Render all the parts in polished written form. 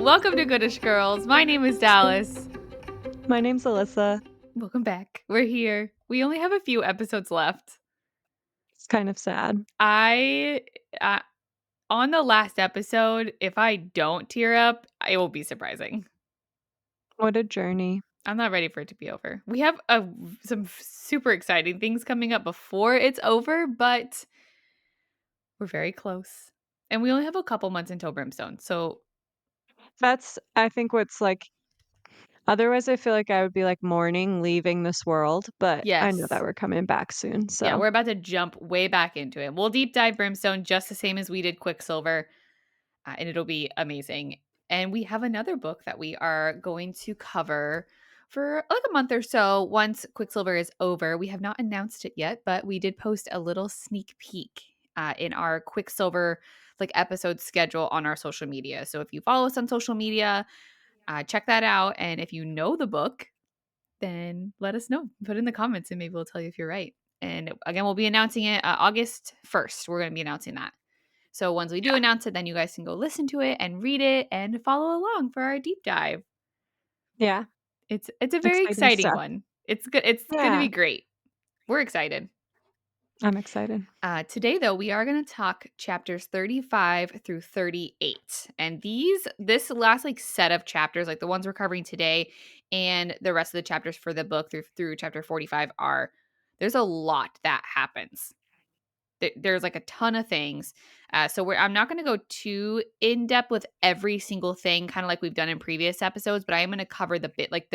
Welcome to Goodish Girls. My name is Dallas. My name's Alissa. Welcome back. We're here. We only have a few episodes left. It's kind of sad. I on the last episode, if I don't tear up, it will be surprising. What a journey. I'm not ready for it to be over. We have some super exciting things coming up before it's over, but we're very close. And we only have a couple months until Brimstone. So That's, I think, what's like, otherwise, I feel like I would be like mourning leaving this world, but I know that yes. we're coming back soon. Yeah, So we're about to jump way back into it. We'll deep dive Brimstone just the same as we did Quicksilver. And it'll be amazing. And we have another book that we are going to cover for like a month or so once Quicksilver is over. We have not announced it yet, but we did post a little sneak peek in our Quicksilver like episode schedule on our social media. So if you follow us on social media, check that out. And if you know the book, then let us know. Put it in the comments and maybe we'll tell you if you're right. And again, we'll be announcing it August 1st. We're going to be announcing that. So once we do announce it, then you guys can go listen to it and read it and follow along for our deep dive. yeah, It's a very exciting exciting stuff. one. It's good. It's going to Yeah, be great. We're excited. I'm excited. Today, though, we are going to talk chapters 35 through 38. And this last like set of chapters, like the ones we're covering today and the rest of the chapters for the book through chapter 45 there's a lot that happens. There's like a ton of things. So I'm not going to go too in depth with every single thing, kind of like we've done in previous episodes, but I am going to cover the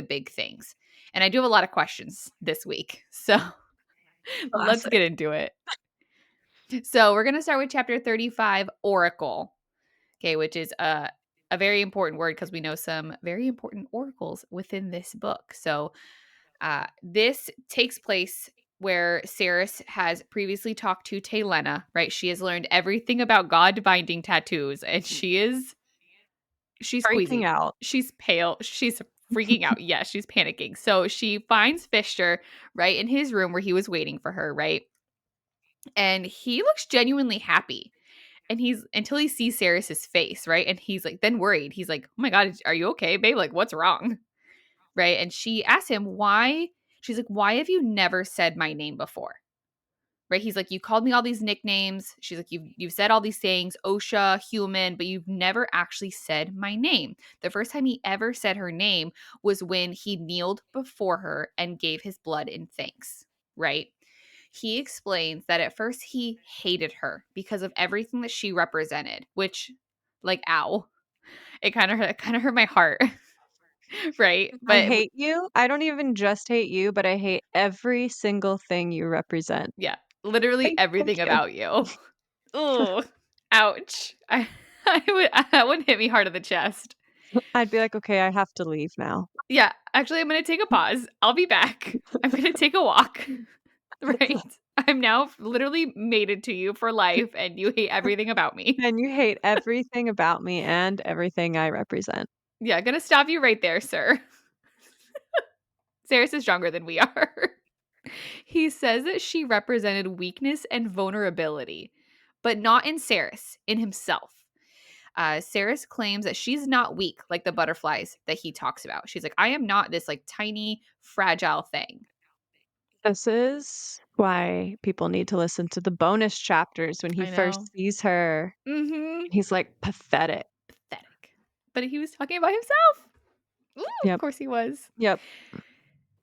big things. And I do have a lot of questions this week. So let's Classic. get into it. So we're going to start with chapter 35, Oracle. Okay, which is a very important word because we know some very important oracles within this book. So this takes place where Saeris has previously talked to Taylena, right? She has learned everything about God binding tattoos, and she's Freaking queasy. out. She's pale. She's freaking out. Yeah, she's panicking. So she finds Fisher right in his room where he was waiting for her, right? And he looks genuinely happy. And he's until he sees Saeris's face, right? And he's like then worried. He's like, "Oh my god, are you okay, babe? Like what's wrong?" Right? And she asks him why. She's like, "Why have you never said my name before?" Right? He's like, "You called me all these nicknames." She's like, "You've said all these things, Osha, human, but you've never actually said my name." The first time he ever said her name was when he kneeled before her and gave his blood in thanks, right? He explains that at first he hated her because of everything that she represented, which like ow. It kind of hurt my heart. Right? I But hate you. I don't even just hate you, but I hate every single thing you represent. yeah, literally Thank everything you. about you. Ooh, ouch. That would hit me hard in the chest. I'd be like, okay, I have to leave now. Yeah, actually, I'm going to take a pause. I'll be back. I'm going to take a walk. Right? I'm now literally mated to you for life, and you hate everything about me. And you hate everything about me and everything I represent. Yeah, going to stop you right there, sir. Saris is stronger than we are. He says that she represented weakness and vulnerability, but not in Saris, in himself. Saris claims that she's not weak like the butterflies that he talks about. She's like, I am not this like tiny, fragile thing. This is why people need to listen to the bonus chapters when he I first know. sees her. Mm-hmm. He's like pathetic. Pathetic. But he was talking about himself. Ooh, of Yep. course he was. Yep.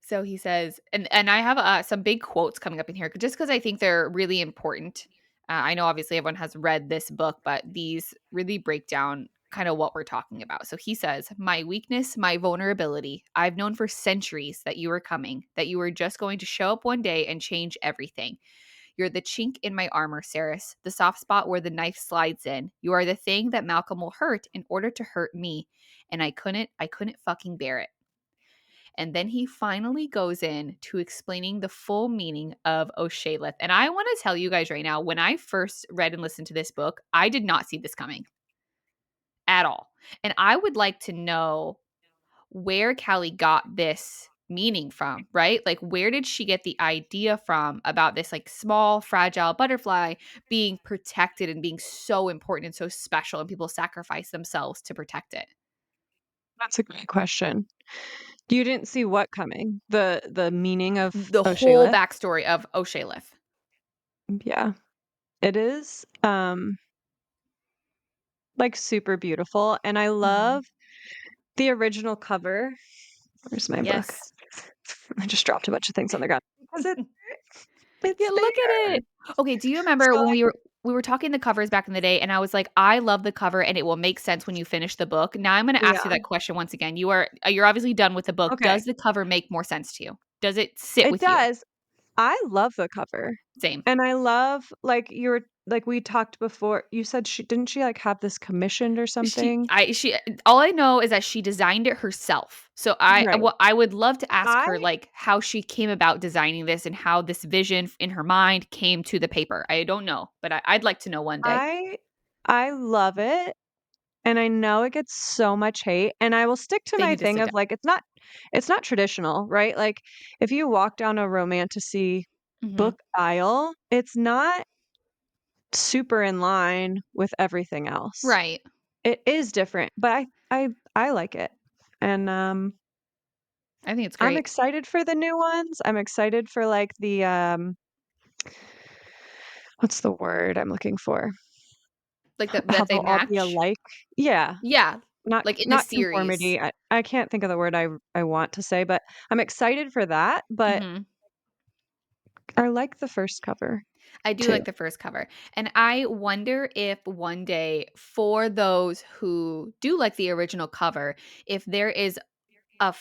So he says, and I have some big quotes coming up in here just because I think they're really important. I know obviously everyone has read this book, but these really break down kind of what we're talking about. So he says, "My weakness, my vulnerability. I've known for centuries that you were coming, that you were just going to show up one day and change everything. You're the chink in my armor, Saris, the soft spot where the knife slides in. You are the thing that Malcolm will hurt in order to hurt me, and I couldn't fucking bear it." And then he finally goes in to explaining the full meaning of O'Shaleth. And I want to tell you guys right now, when I first read and listened to this book, I did not see this coming at all. And I would like to know where Callie got this meaning from, right? Like, where did she get the idea from about this like small, fragile butterfly being protected and being so important and so special, and people sacrifice themselves to protect it? That's a great question. You didn't see what coming? The meaning of The whole O'Shaleth? backstory of O'Shaleth. Yeah. It is, like, super beautiful, and I Mhm. love the original cover. Where's my book? Yes. I just dropped a bunch of things on the ground because Yeah, it's look at there. it. Okay, do you remember So, when like we were talking the covers back in the day and I was like, "I love the cover and it will make sense when you finish the book." Now I'm gonna ask you yeah, that question once again. You're obviously done with the book. okay. Does the cover make more sense to you? Does it sit It with you? does. I love the cover, Same. and I love, like, we talked before, you said she, like, have this commissioned or something? She all I know is that she designed it herself. So Right. I would love to ask her I like how she came about designing this and how this vision in her mind came to the paper. I don't know, but I'd like to know one day. I I love it, and I know it gets so much hate, and I will stick to They my need to thing sit of, down. like, it's not traditional, right? Like, if you walk down a romantasy Mhm. book aisle, it's not super in line with everything else. Right. It is different, but I like it, and, I think it's I'm great. excited for the new ones. I'm excited for, like, what's the word I'm looking for? Like How that they they'll all be match. alike. Yeah, Yeah, not like in a not series. conformity. I can't think of the word I want to say, but I'm excited for that, but Mhm. I like the first cover I do too. like the first cover. And I wonder if one day for those who do like the original cover, if there is a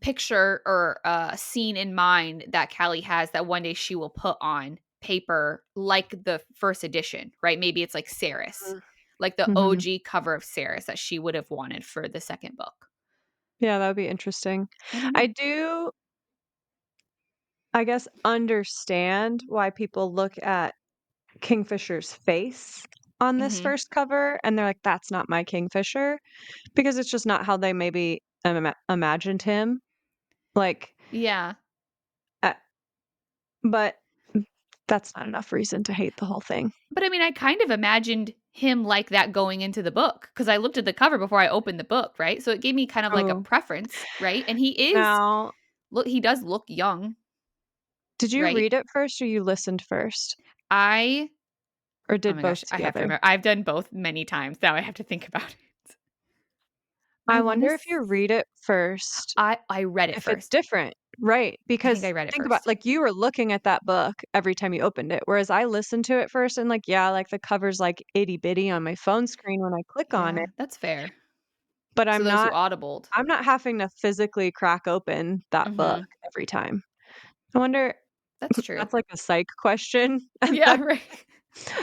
picture or a scene in mind that Callie has that one day she will put on paper like the first edition, right? Maybe it's like Saeris, like the Mhm. OG cover of Saeris that she would have wanted for the second book. Yeah, that would be interesting. I don't I know. do, I guess, understand why people look at Kingfisher's face on this Mhm. first cover, and they're like, "That's not my Kingfisher," because it's just not how they maybe imagined him. Like, Yeah. uh, but that's not enough reason to hate the whole thing. But I mean, I kind of imagined him like that going into the book because I looked at the cover before I opened the book, right? So it gave me kind of like a Oh, preference, right? And he is now, look he does look young, did you right? read it first or you listened first? I Or Oh did my both gosh, I have to together? remember. I've done both many times. Now I have to think about it. I I want to wonder if you read it first, I read it if it's first. different. Right, I think I because read it think about, first. like, you were looking at that book every time you opened it, whereas I listened to it first and, like, yeah, like, the cover's, like, itty bitty on my phone screen when I click on Yeah, it, that's fair. but So I'm those who not audibled. I'm not having to physically crack open that book Mhm. every time. I wonder, That's true. that's like a psych question. Yeah, That right.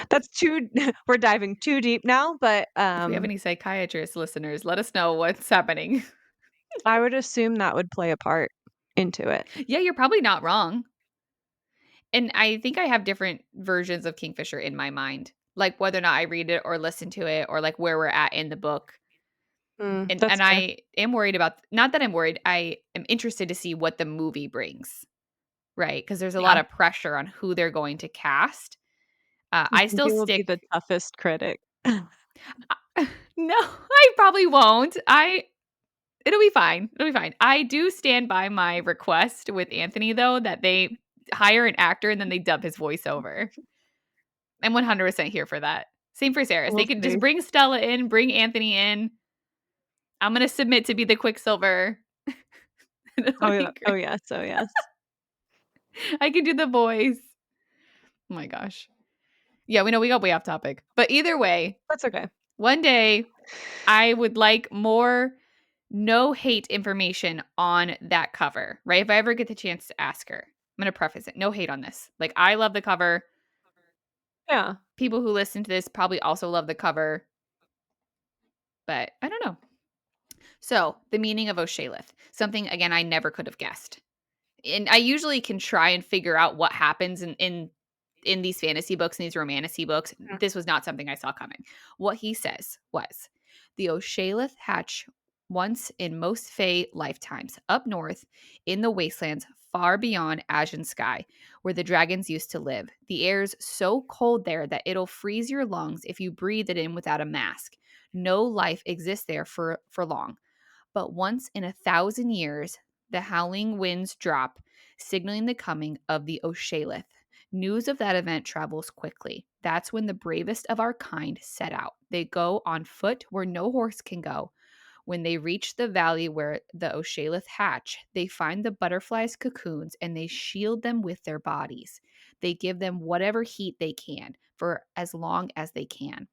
that's too we're diving too deep now, but, If we have any psychiatrist listeners, let us know what's happening. I would assume that would play a part into it. Yeah, you're probably not wrong. And I think I have different versions of Kingfisher in my mind, like whether or not I read it or listen to it or like where we're at in the book. That's And fair. I am worried about not that I'm worried, I am interested to see what the movie brings, right? Because there's a lot Yeah, of pressure on who they're going to cast. I I think still you will be stick the toughest critic. No, I probably won't. I It'll be fine. It'll be fine. I do stand by my request with Anthony though that they hire an actor and then they dub his voice over. I'm 100% here for that. Same for Saris. They We'll could just see. bring Stella in, bring Anthony in. I'm gonna submit to be the Quicksilver. It'll Oh, be yeah. Oh, great. yes. Oh, yes. I can do the voice. Oh my gosh. Yeah, we know we got way off topic. But either way, That's okay. one day I would like more no hate information on that cover, right? If I ever get the chance to ask her, I'm going to preface it. No hate on this. Like, I love the cover. Yeah. People who listen to this probably also love the cover, but I don't know. So, the meaning of O'Shaleth, something again I never could have guessed. And I usually can try and figure out what happens in these fantasy books and these romantasy books. Mm. This was not something I saw coming. What he says was the O'Shaleth hatch once in most Fae lifetimes up north in the wastelands far beyond Ashen Sky, where the dragons used to live. The air's so cold there that it'll freeze your lungs if you breathe it in without a mask. No life exists there for long. But once in 1,000 years, the howling winds drop, signaling the coming of the Oshalith. News of that event travels quickly. That's when the bravest of our kind set out. They go on foot where no horse can go. When they reach the valley where the Oshalith hatch, they find the butterflies' cocoons and they shield them with their bodies. They give them whatever heat they can for as long as they can.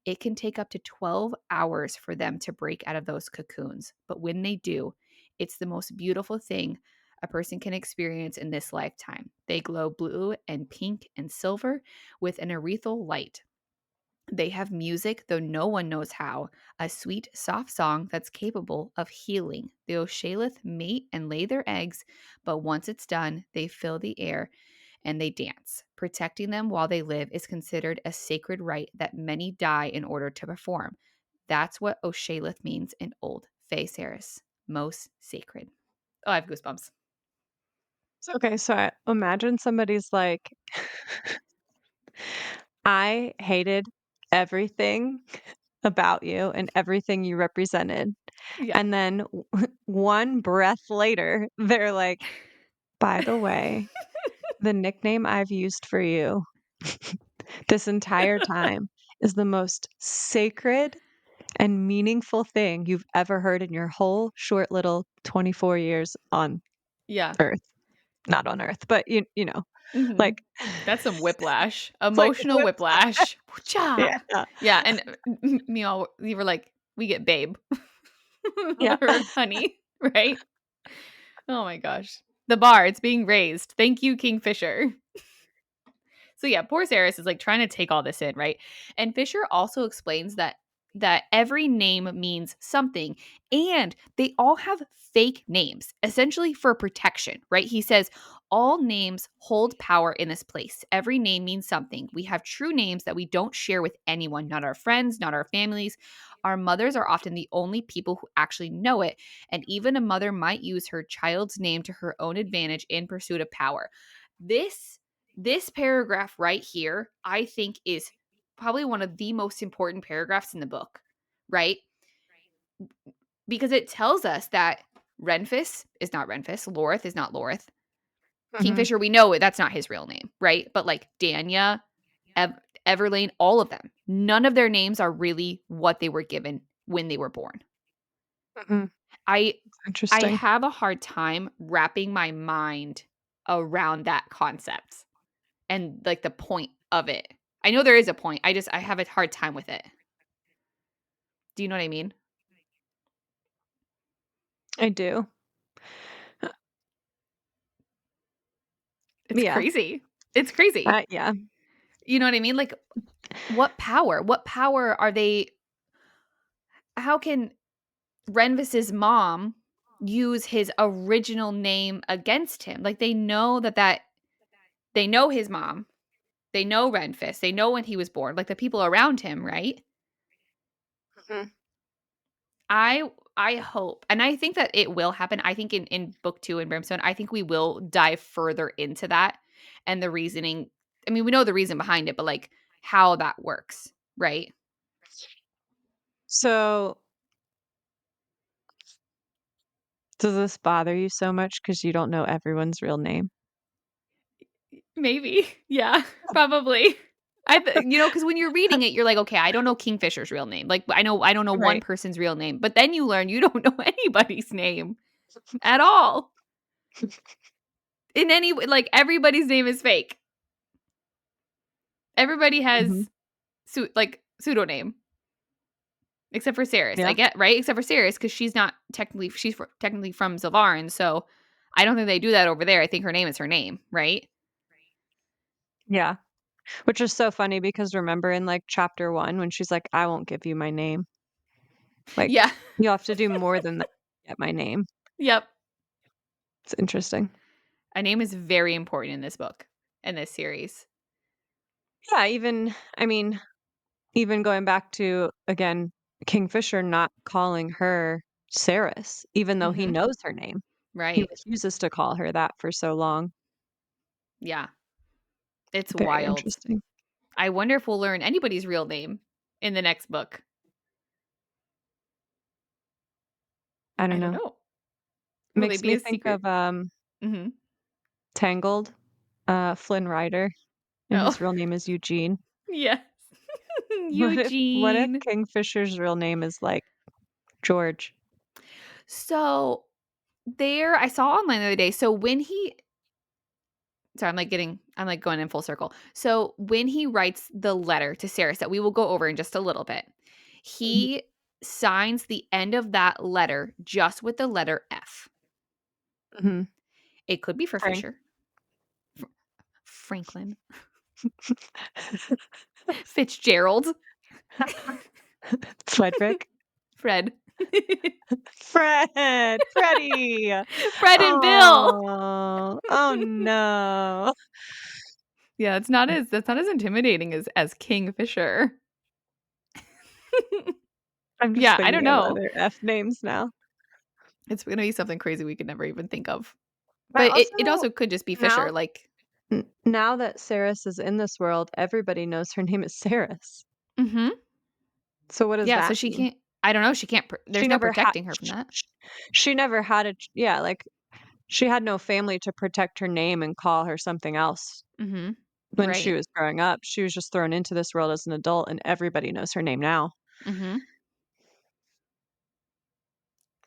It can take up to 12 hours for them to break out of those cocoons, but when they do, it's the most beautiful thing a person can experience in this lifetime. They glow blue and pink and silver with an ethereal light. They have music, though no one knows how, a sweet, soft song that's capable of healing. The Oshalith mate and lay their eggs, but once it's done, they fill the air and they dance. Protecting them while they live is considered a sacred rite that many die in order to perform. That's what Oshalith means in Old Fae Saeris. Most sacred. Oh, I have goosebumps. Okay, so imagine somebody's like, I hated everything about you and everything you represented. Yeah. And then one breath later, they're like, by the way, the nickname I've used for you this entire time is the most sacred and meaningful thing you've ever heard in your whole short little 24 years on Yeah. Earth. Not on Earth, but you know, Hmm. like That's some whiplash, it's like emotional whip. whiplash. Wha-cha! Yeah. Yeah, and me all you were like, we get babe Yeah. or honey, right? Oh my gosh, the bar it's being raised. Thank you, Kingfisher. So yeah, poor Saris is like trying to take all this in, right? And Fisher also explains that every name means something and they all have fake names, essentially for protection, right? He says all names hold power in this place. Every name means something. We have true names that we don't share with anyone, not our friends, not our families. Our mothers are often the only people who actually know it, and even a mother might use her child's name to her own advantage in pursuit of power. This paragraph right here, I think, is probably one of the most important paragraphs in the book, right? Because it tells us that Renfis is not Renfis, Lorreth is not Lorreth. Mhm, Kingfisher, we know it, that's not his real name, right? But like Danya, Everlane, all of them, none of their names are really what they were given when they were born. mhm. I I Interesting. have a hard time wrapping my mind around that concept and like the point of it. I know there is a point. I have a hard time with it. Do you know what I mean? I do. Uh, It's yeah. crazy. It's crazy. Yeah. You know what I mean? Like what power? What power are they how can Renvis's mom use his original name against him? Like they know that they know his mom. They know Renfis. They know when he was born. Like the people around him, right? Mhm. I hope, and I think that it will happen. I think in book 2 in Brimstone, I think we will dive further into that and the reasoning. I mean, we know the reason behind it, but like how that works, right? So, does this bother you so much because you don't know everyone's real name? Maybe. Yeah, probably. Because when you're reading it, you're like, okay, I don't know Kingfisher's real name. Like, I don't know one Right. person's real name, but then you learn you don't know anybody's name at all in any way. Like, everybody's name is fake. Everybody Mhm. has like pseudonym. Except for Saris, I Yeah. get right. Except for Saris, because technically from Zilvarin, so I don't think they do that over there. I think her name is her name, right? Yeah. Which is so funny because remember in, like, chapter 1 when she's like, "I won't give you my name." Like, Yeah. you have to do more than that to get my name. Yep. It's interesting. A name is very important in this book, in this series. Yeah, even I mean, even going back to, again, Kingfisher not calling her Saris, even though he Hmm. knows her name. He Right. refuses to call her that for so long. Yeah. It's Very wild. interesting. I wonder if we'll learn anybody's real name in the next book. I I don't don't know. know. Will they Makes be me a think secret? of, Mhm. Tangled, Flynn Rider, and Oh, his real name is Eugene. yes. What if Eugene. Kingfisher's real name is, like, George? So, there I saw online the other day, so when he sorry, I'm, like, going in full circle. So, when he writes the letter to Saeris that we will go over in just a little bit, Mhm, he signs the end of that letter just with the letter F. mhm. It could be for Frank. Fisher, Fr Franklin, Fitzgerald, Frederick. Fred. Freddie! Fred and Bill. Oh, oh, no. Yeah, that's not as intimidating as Kingfisher. I'm just Yeah, I don't thinking of know. other F names now. It's gonna be something crazy we could never even think of. I But it also also could just be Fisher, now like now that Saris is in this world, everybody knows her name is Saris. mhm. So what does Yeah, so that she mean? can't I don't know, she can't She there's no never had protecting her from that. she never had a yeah, like, she had no family to protect her name and call her something else Mhm. when she Right. was growing up. She was just thrown into this world as an adult, and everybody knows her name now. Mhm.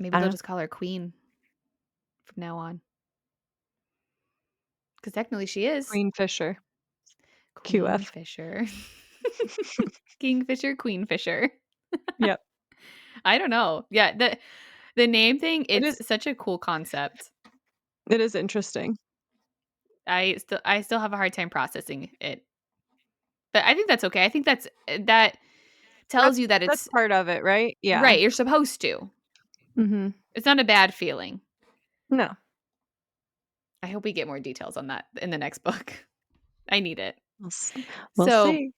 Maybe I they'll don't know. just call her Queen from now on, because technically she is. Queen Fisher, Queen QF. Fisher. Kingfisher, Queen Fisher. Yep. I don't know. Yeah, the name thing, It it's is such a cool concept. it is interesting. I still have a hard time processing it. But I think that's okay. I think that tells That's you that that's it's part of it, right? Yeah. right, you're supposed to. Mhm. It's not a bad feeling. No. I hope we get more details on that in the next book. I need it. We'll s we'll So, see.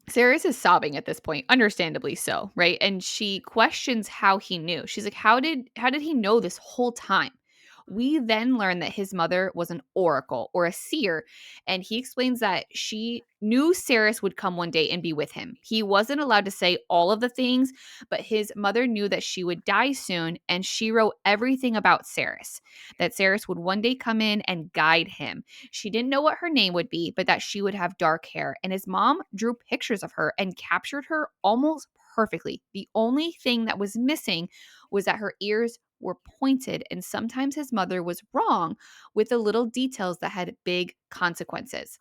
Saris is sobbing at this point, understandably so, right? And she questions how he knew. She's like, how did he know this whole time?" We then learn that his mother was an oracle or a seer, and he explains that she knew Saris would come one day and be with him. He wasn't allowed to say all of the things, but his mother knew that she would die soon, and she wrote everything about Saris, that Saris would one day come in and guide him. She didn't know what her name would be, but that she would have dark hair. And his mom drew pictures of her and captured her almost perfectly. The only thing that was missing was that her ears were pointed, and sometimes his mother was wrong with the little details that had big consequences.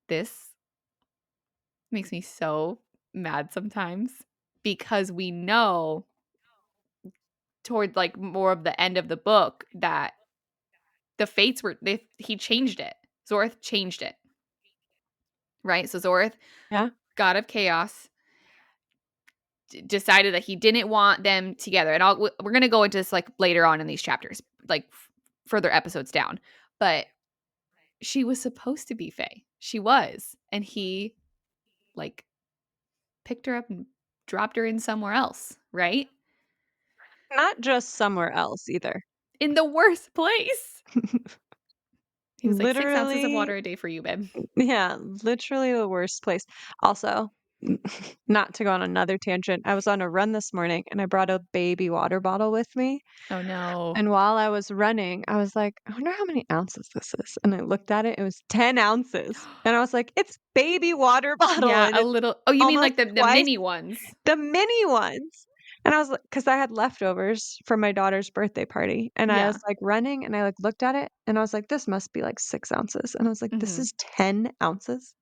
This makes me so mad sometimes because we know toward like more of the end of the book that the fates he changed it. Zorth changed it, right? So Zorth, Yeah. god of chaos, decided that he didn't want them together. And we're going to go into this like later on in these chapters, like further episodes down. But she was supposed to be Fae. She was. And he like picked her up and dropped her in somewhere else, right? Not just somewhere else either. In the worst place. He was like 6 ounces of Literally water a day for you, babe. yeah, literally the worst place. Also, not to go on another tangent, I was on a run this morning and I brought a baby water bottle with me. Oh no. And while I was running, I was like, I wonder how many ounces this is. And I looked at it, it was 10 ounces. And I was like, it's baby water bottle Yeah, and a it's little. Oh, you mean almost like the twice mini ones? the mini ones. And I was like, because I had leftovers from my daughter's birthday party. And I was Yeah. like running and I like looked at it and I was like, this must be like 6 ounces. And I was like, this Mhm. is 10 ounces.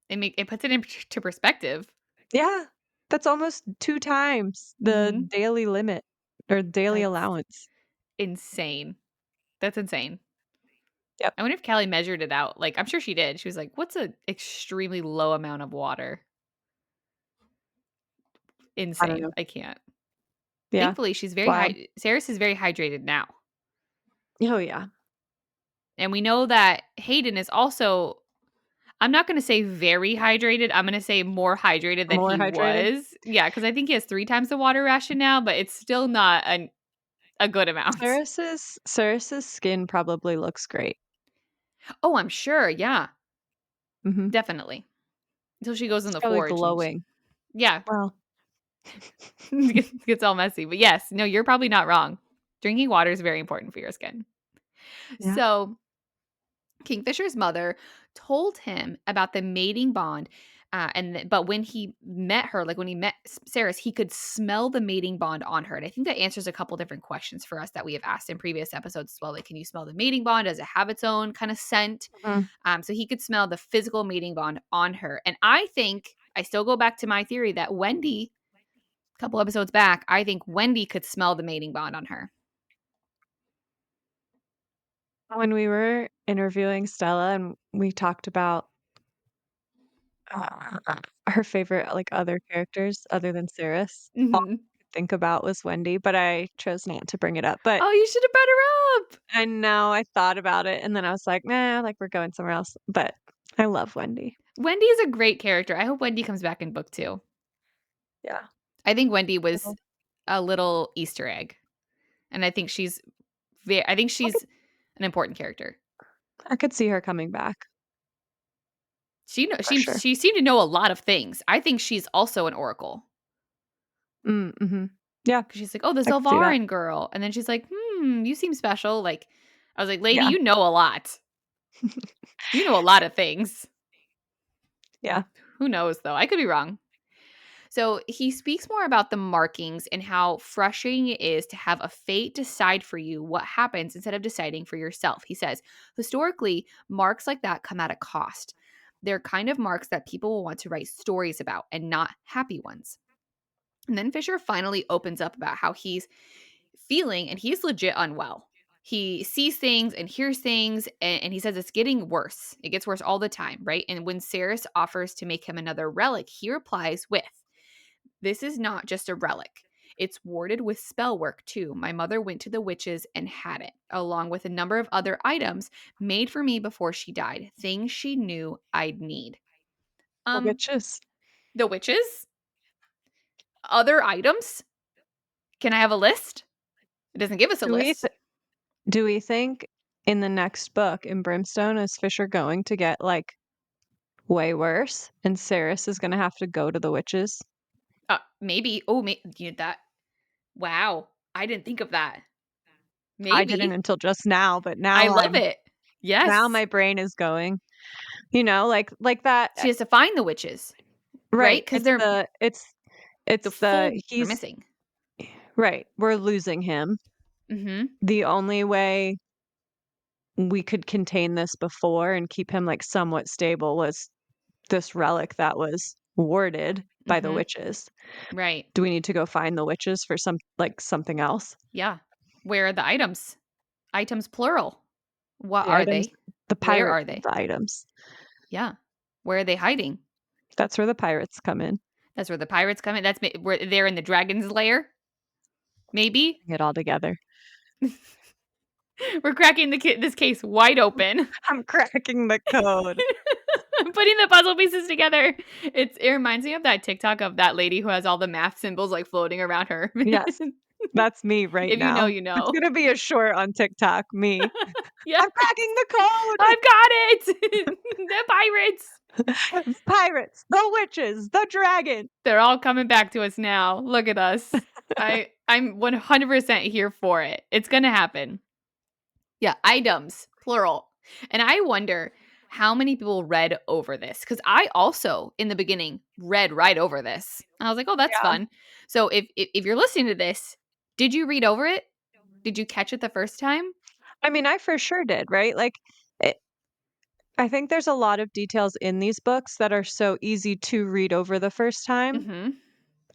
It puts it into perspective. Yeah. That's almost 2 times the Mhm. daily limit or daily That's allowance. insane. That's insane. Yep. I wonder if Callie measured it out. Like, I'm sure she did. She was like, "What's an extremely low amount of water?" I don't Insane. know. I can't. Yeah. Thankfully, she's It's very wild. high. Saris is very hydrated now, Oh, yeah. and we know that Hayden is also. I'm not going to say very hydrated. I'm going to say more hydrated than More he hydrated. was. Yeah, because I think he has 3 times the water ration now, but it's still not a good amount. Ceres's skin probably looks great. Oh, I'm sure. Yeah, Mhm. definitely. Until she goes in It's the probably forge and glowing. yeah, Well, It gets all messy. But yes, no, you're probably not wrong. Drinking water is very important for your skin. Yeah. So Kingfisher's mother told him about the mating bond. But when he met her, like when he met Saeris, he could smell the mating bond on her. And I think that answers a couple different questions for us that we have asked in previous episodes as well. Like, can you smell the mating bond? Does it have its own kind of scent? Mhm. So he could smell the physical mating bond on her. And I think I still go back to my theory that Wendy, a couple episodes back, I think Wendy could smell the mating bond on her. When we were interviewing Stella and we talked about her favorite, like, other characters other than Saeris, all Hmm. I could think about was Wendy, but I chose not to bring it up, but Oh, you should have brought her up. I know I thought about it, and then I was like, "Nah, like, we're going somewhere else," but I love Wendy. Wendy is a great character. I hope Wendy comes back in book 2. Yeah. I think Wendy was Well, a little Easter egg, and I think I could she's an important character. I could see her coming back She know for she sure. she seemed to know a lot of things. I think she's also an oracle Mhm. Yeah, because she's like, "Oh, the I could see that. Zelvarin girl," and then she's like, "You seem special." Like, I was like, "Lady, Yeah. you know a lot. You know a lot of things." Yeah. Who knows though? I could be wrong. So he speaks more about the markings and how frustrating it is to have a fate decide for you what happens instead of deciding for yourself. He says, historically, marks like that come at a cost. They're kind of marks that people will want to write stories about and not happy ones. And then Fisher finally opens up about how he's feeling and he's legit unwell. He sees things and hears things, and he says it's getting worse. It gets worse all the time, right? And when Saris offers to make him another relic, he replies with, "This is not just a relic. It's warded with spell work too. My mother went to the witches and had it, along with a number of other items made for me before she died, things she knew I'd need." The Um, witches. the witches? Other items? Can I have a list? It doesn't give us a Do we list. th do we think in the next book, in Brimstone, is Fisher going to get, like, way worse, and Saris is gonna have to go to the witches? Maybe. Oh, that. Wow. I didn't think of that. I didn't Maybe. until just now, but I love it. now Yes. my brain is going, like that She has to find the witches, right? right, Because they're the it's the full are he's missing. right, we're losing him. Mm-hmm. The only way we could contain this before and keep him, like, somewhat stable was this relic that was warded by the Mm-hmm. witches. Right. Do we need to go find the witches for something else? Yeah. Where are the items? Items plural. What The are items they? the Where pirates are of they? the items. Yeah. Where are they hiding? That's where the pirates come in, That's where the pirates come in. Where they're in the dragon's lair. Maybe bring it all together. we're cracking this case wide open. I'm cracking the code. Putting the puzzle pieces together. It reminds me of that TikTok of that lady who has all the math symbols like floating around her. Yes, that's me right If you know, now. you It's know. gonna be a short on TikTok, me. Yes, I'm cracking the code! I've got it. The pirates. Pirates, the witches, the dragon. They're all coming back to us now. Look at us. I'm 100% here for it. It's gonna happen. Yeah, items, plural. And I wonder how many people read over this because I also, in the beginning, read right over this. I was like, "Oh, that's Yeah. fun." So if you're listening to this, did you read over it? Did you catch it the first time? I mean, I for sure did, right? Like, it I think there's a lot of details in these books that are so easy to read over the first time, Mm-hmm.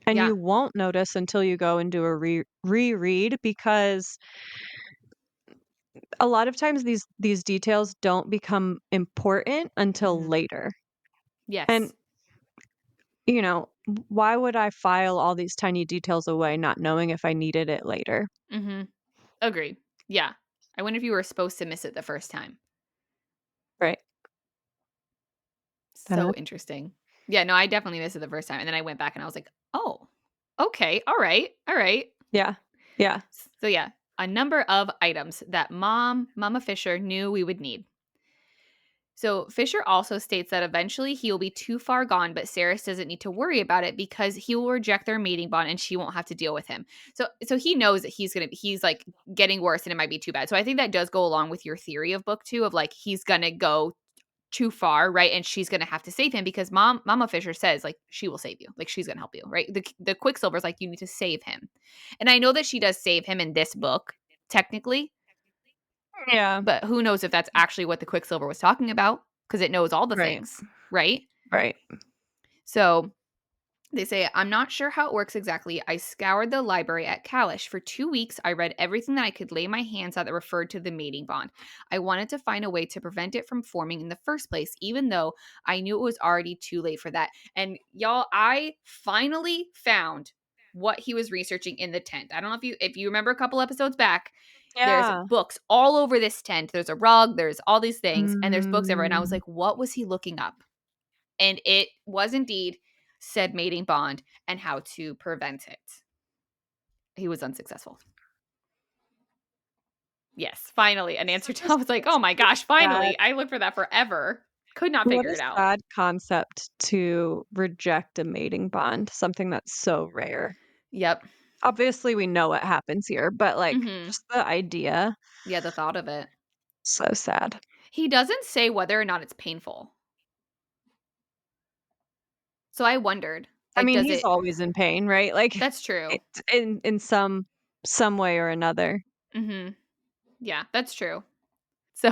and Yeah. you won't notice until you go and do a reread because a lot of times these details don't become important until Mm-hmm. later. And, Yes. why would I file all these tiny details away not knowing if I needed it later? Mm-hmm. Agreed. Yeah. I wonder if you were supposed to miss it the first time. Right. So Uh, interesting. Yeah, no, I definitely missed it the first time. And then I went back and I was like, "Oh, okay. All right. All right." yeah. Yeah. So yeah, a number of items that Mama Fisher knew we would need. So Fisher also states that eventually he will be too far gone, but Saeris doesn't need to worry about it because he will reject their mating bond and she won't have to deal with him. So he knows that he's like getting worse and it might be too bad. So I think that does go along with your theory of book 2 of like he's gonna go too far, right? And she's gonna have to save him because Mama Fisher says like she will save you, like she's gonna help you, right? The Quicksilver's like you need to save him, and I know that she does save him in this book technically, Yeah. but who knows if that's actually what the Quicksilver was talking about because it knows all the Right. things, right? Right. So they say, I'm not sure how it works exactly. I scoured the library at Kalish. For 2 weeks, I read everything that I could lay my hands on that referred to the mating bond. I wanted to find a way to prevent it from forming in the first place, even though I knew it was already too late for that. And y'all, I finally found what he was researching in the tent. I don't know if you remember a couple episodes back. There's Yeah. books all over this tent. There's a rug, there's all these things, and there's books everywhere. And I was Mm, like, what was he looking up? And it was indeed said mating bond and how to prevent it. He was unsuccessful. Yes, finally an answer such a to I was like, such oh my a gosh, sad finally. I looked for that forever. Could not what figure a it out. sad concept to reject a mating bond, something that's so rare. Yep. Obviously, we know what happens here, but, like, Hmm. just the idea, Yeah, the thought of it. so sad. He doesn't say whether or not it's painful. So I wondered, I like, mean, does he's it always in pain, right? Like, that's it true. in some way or another. Hmm. Yeah, that's true. So,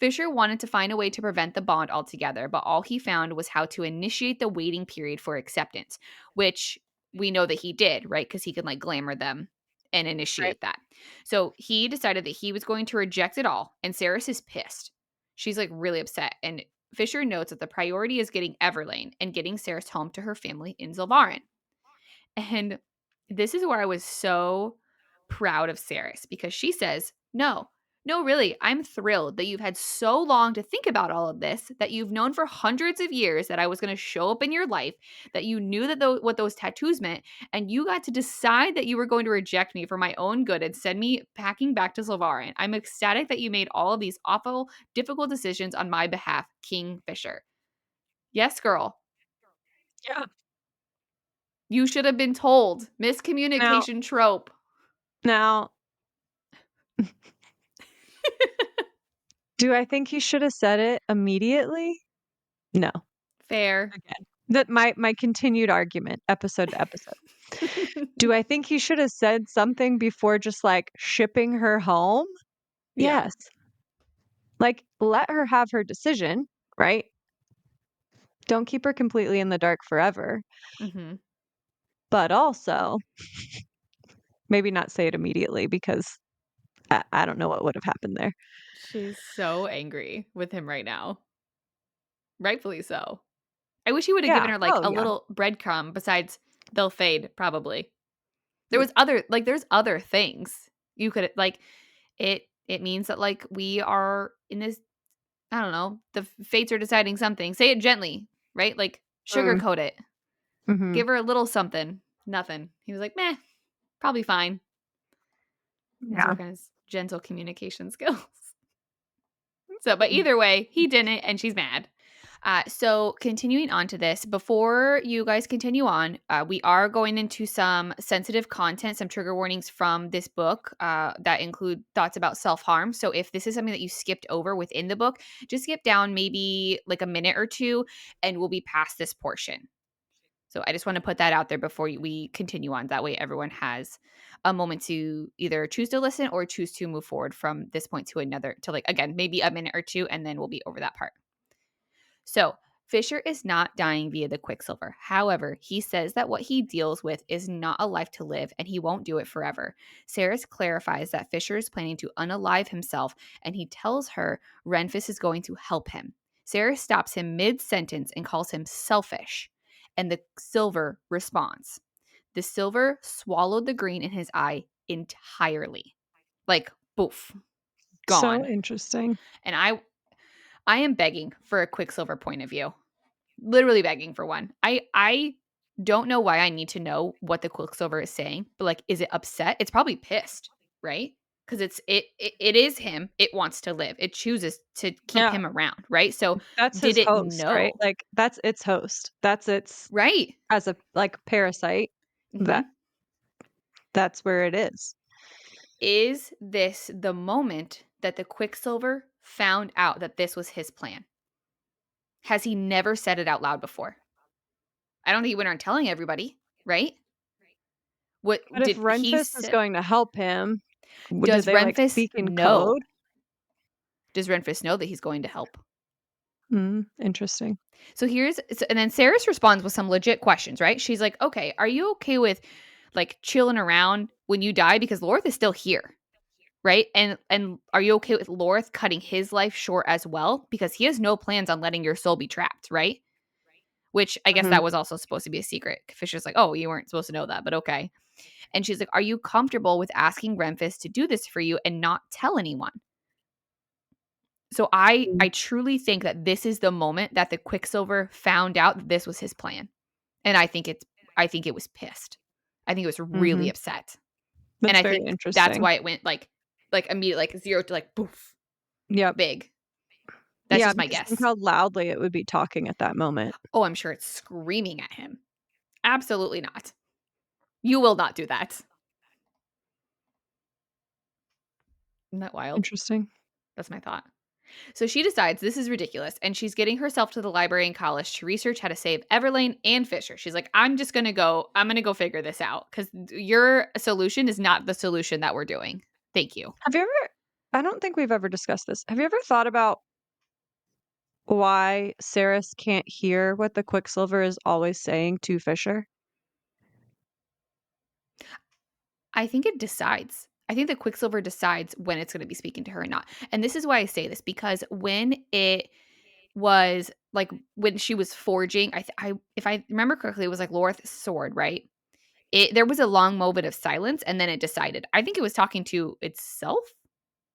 Fisher wanted to find a way to prevent the bond altogether, but all he found was how to initiate the waiting period for acceptance, which we know that he did, right? Because he can like glamour them and Right. initiate that. So, he decided that he was going to reject it all, and Saris is pissed. She's like really upset, and Fisher notes that the priority is getting Everlane and getting Saris home to her family in Zilvarin. And this is where I was so proud of Saris because she says, no, no, really, I'm thrilled that you've had so long to think about all of this, that you've known for hundreds of years that I was going to show up in your life, that you knew that what those tattoos meant, and you got to decide that you were going to reject me for my own good and send me packing back to Sylvarin. I'm ecstatic that you made all of these awful, difficult decisions on my behalf, Kingfisher. Yes, girl. Yeah. You should have been told. Now Miscommunication trope. now, do I think he should have said it immediately? No. Fair. Again, that my continued argument, episode to episode. Do I think he should have said something before just, like, shipping her home? Yeah. Yes. Like, let her have her decision, right? Don't keep her completely in the dark forever, Mhm. but also, maybe not say it immediately because I don't know what would have happened there. She's so angry with him right now. Rightfully so. I wish he would have given Yeah. her like Oh, a yeah. little breadcrumb besides they'll fade probably. There Mm, was other like there's other things. You could like it means that like we are in this I don't know, the fates are deciding something. Say it gently, right? Like mm, sugarcoat it. mhm. Give her a little something. Nothing. He was like, "Meh, probably fine." He's Yeah. working on his gentle communication skills. So, but either way, he didn't, and she's mad. So, continuing on to this, before you guys continue on, we are going into some sensitive content, some trigger warnings from this book that include thoughts about self harm. So, if this is something that you skipped over within the book, just skip down maybe like a minute or two, and we'll be past this portion. So I just want to put that out there before we continue on. That way, everyone has a moment to either choose to listen or choose to move forward from this point to another, to like, again, maybe a minute or two, and then we'll be over that part. So Fisher is not dying via the Quicksilver. However, he says that what he deals with is not a life to live and he won't do it forever. Saris clarifies that Fisher is planning to unalive himself and he tells her Renfis is going to help him. Saris stops him mid sentence and calls him selfish. And the silver responds. The silver swallowed the green in his eye entirely. Like, poof, So gone. interesting. And I am begging for a Quicksilver point of view. Literally begging for one. I don't know why I need to know what the Quicksilver is saying, but like, is it upset? It's probably pissed, right? because it is him. It wants to live. It chooses to keep Yeah, him around, right? So that's did his it host, right? know? Like, that's its host. That's its Right. as a, like, parasite, that Hmm. that's where it is. Is this the moment that the Quicksilver found out that this was his plan? Has he never said it out loud before? I don't think he went around telling everybody, right? What But if did he Renfist is said? going to help him, did Does they, like, Renfis speak in know? code? Does Renfis know that he's going to help? Interesting. And then Saris responds with some legit questions, right? She's like, "Okay, are you okay with like chilling around when you die because Lorreth is still here, right? And are you okay with Lorreth cutting his life short as well because he has no plans on letting your soul be trapped, right?" Which I guess Mhm, that was also supposed to be a secret. Fisher's like, "Oh, you weren't supposed to know that, but okay." And she's like, "Are you comfortable with asking Renfis to do this for you and not tell anyone?" So I mm, truly think that this is the moment that the Quicksilver found out that this was his plan. And I think it was pissed. I think it was really mhm. upset. And That's I very think that's interesting. why it went like immediate like 0 to like poof, Yep. big. That's Yeah, just my because think guess. how loudly it would be talking at that moment. Oh, I'm sure it's screaming at him. Absolutely not. You will not do that. Isn't that wild? Interesting. That's my thought. So she decides this is ridiculous and she's getting herself to the library in college to research how to save Everlane and Fisher. She's like, I'm going to go figure this out because your solution is not the solution that we're doing. Thank you. Have you ever I don't think we've ever discussed this. Have you ever thought about why Saris can't hear what the Quicksilver is always saying to Fisher? I think it decides. I think the Quicksilver decides when it's going to be speaking to her or not. And this is why I say this because when it was like when she was forging, I if I remember correctly, it was like Lorreth's sword, right? There was a long moment of silence and then it decided. I think it was talking to itself,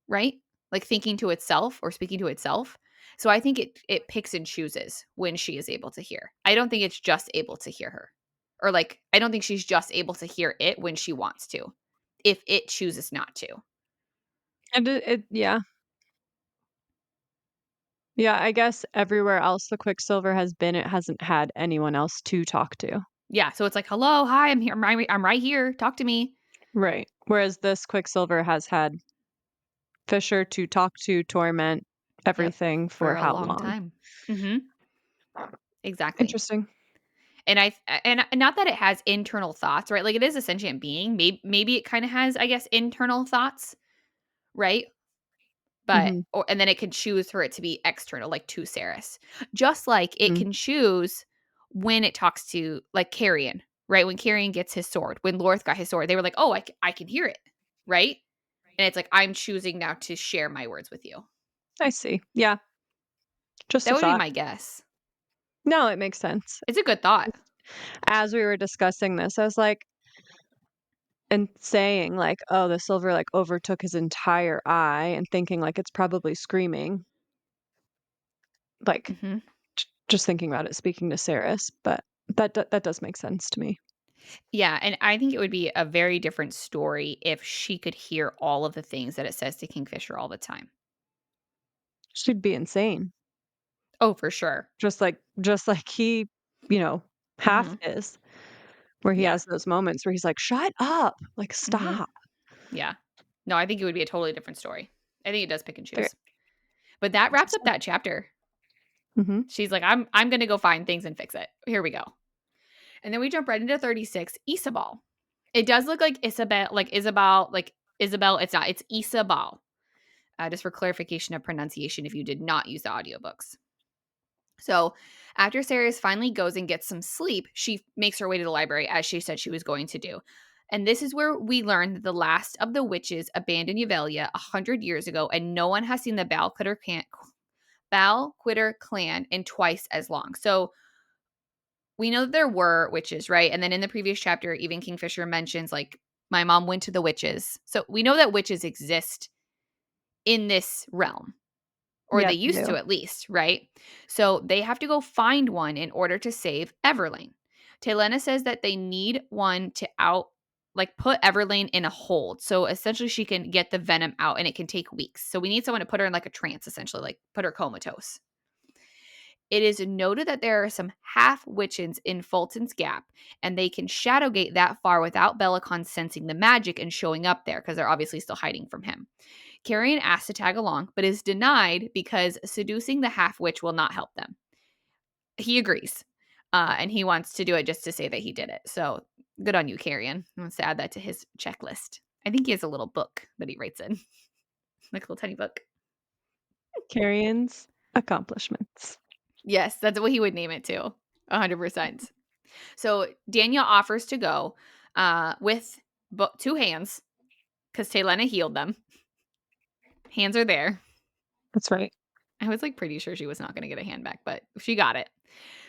right? Like thinking to itself or speaking to itself. So I think it picks and chooses when she is able to hear. I don't think it's just able to hear her. Or like I don't think she's just able to hear it when she wants to. If it chooses not to. And it yeah. Yeah, I guess everywhere else the Quicksilver has been, it hasn't had anyone else to talk to. Yeah, so it's like, "Hello, hi, I'm here. I'm right here. Talk to me." Right. Whereas this Quicksilver has had Fisher to talk to, torment, Yep, everything for for a how long long? time. Mhm. Exactly. Interesting. And not that it has internal thoughts, right? Like it is a sentient being. Maybe it kind of has, I guess, internal thoughts, right? But Mhm, or and then it can choose for it to be external, like to Ceres. Just like it mhm. can choose when it talks to like Carrion, right? When Carrion gets his sword, when Lorth got his sword, they were like, "Oh, I can hear it," right? And it's like I'm choosing now to share my words with you. I see. Yeah, just That a would be thought. my guess. No, it makes sense. It's a good thought. As we were discussing this, I was like and saying like, "Oh, the silver, like, overtook his entire eye," and thinking, like, it's probably screaming, like, Mhm. just thinking about it speaking to Saris, but that does make sense to me. Yeah, and I think it would be a very different story if she could hear all of the things that it says to Kingfisher all the time. She'd be insane. Oh, for sure. Just like he, you know, half Mhm. is, where he Yeah. has those moments where he's like, "Shut up, like, Mhm. stop." Yeah. No, I think it would be a totally different story. I think it does pick and Very choose. But that wraps up interesting. that chapter. Mhm, She's like, I'm gonna go find things and fix it. Here we go. And then we jump right into 36, Iseabail. It does look like Isabel, like Isabel. It's not, it's Iseabail. Just for clarification of pronunciation if you did not use the audiobooks. So after Saris finally goes and gets some sleep, she makes her way to the library as she said she was going to do. And this is where we learn that the last of the witches abandoned Yavalia 100 years ago, and no one has seen the Balquitter clan in twice as long. So we know that there were witches, right? And then in the previous chapter, even Kingfisher mentions like my mom went to the witches. So we know that witches exist in this realm, or yeah, they they used do. to at least, right? So they have to go find one in order to save Everlane. Telena says that they need one to out. like put Everlane in a hold. So essentially she can get the venom out and it can take weeks. So we need someone to put her in like a trance, essentially, like put her comatose. It is noted that there are some half-witchens in Fulton's Gap, and they can shadowgate that far without Bellicon sensing the magic and showing up there because they're obviously still hiding from him. Carrion asks to tag along, but is denied because seducing the half-witch will not help them. He agrees, and he wants to do it just to say that he did it. So good on you, Carrion. He wants to add that to his checklist. I think he has a little book that he writes in, like a little tiny book. Carrion's accomplishments. Yes, that's what he would name it too. 100%. So Daniel offers to go with 2 hands because Taylena healed them. Hands are there. That's right. I was like pretty sure she was not going to get a hand back, but she got it.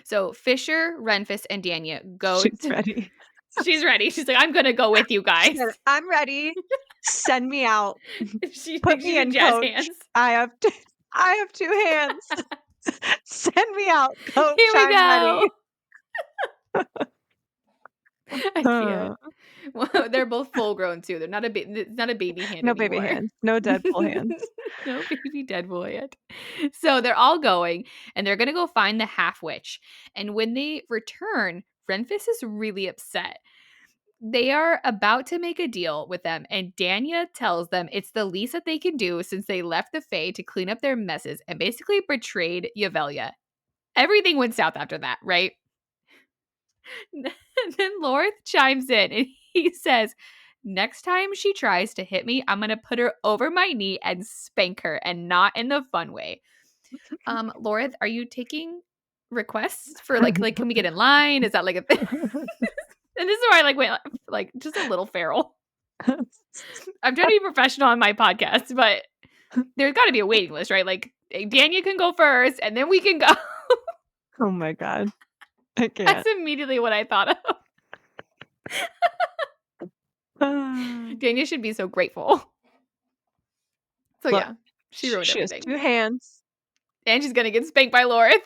So Fisher, Renfis, and Danya go. She's ready. She's ready. She's like, I'm going to go with you guys. I'm ready. Send me out. She Put thinks me she's in, jazz coach. hands. I have 2 hands. Send me out, coach. Here we I'm go. ready. I can't. Well, they're both full grown too. They're not it's not a baby hand No anymore. baby hands. No Deadpool hands. No baby Deadpool hand. So they're all going, and they're gonna go find the half witch. And when they return, Renfis is really upset. They are about to make a deal with them, and Danya tells them it's the least that they can do since they left the Fae to clean up their messes and basically betrayed Yavelia. Everything went south after that, right? And then Lorreth chimes in and he says, next time she tries to hit me, I'm going to put her over my knee and spank her, and not in the fun way. Lorreth, are you taking requests for like can we get in line? Is that like a thing? And this is where I like went like just a little feral. I'm trying to be professional on my podcast, but there's got to be a waiting list, right? Like Danya can go first and then we can go. Oh my God. I can't. That's immediately what I thought of. Danya should be so grateful. So Look, yeah, she ruined she everything. has 2 hands. And she's gonna get spanked by Lorreth.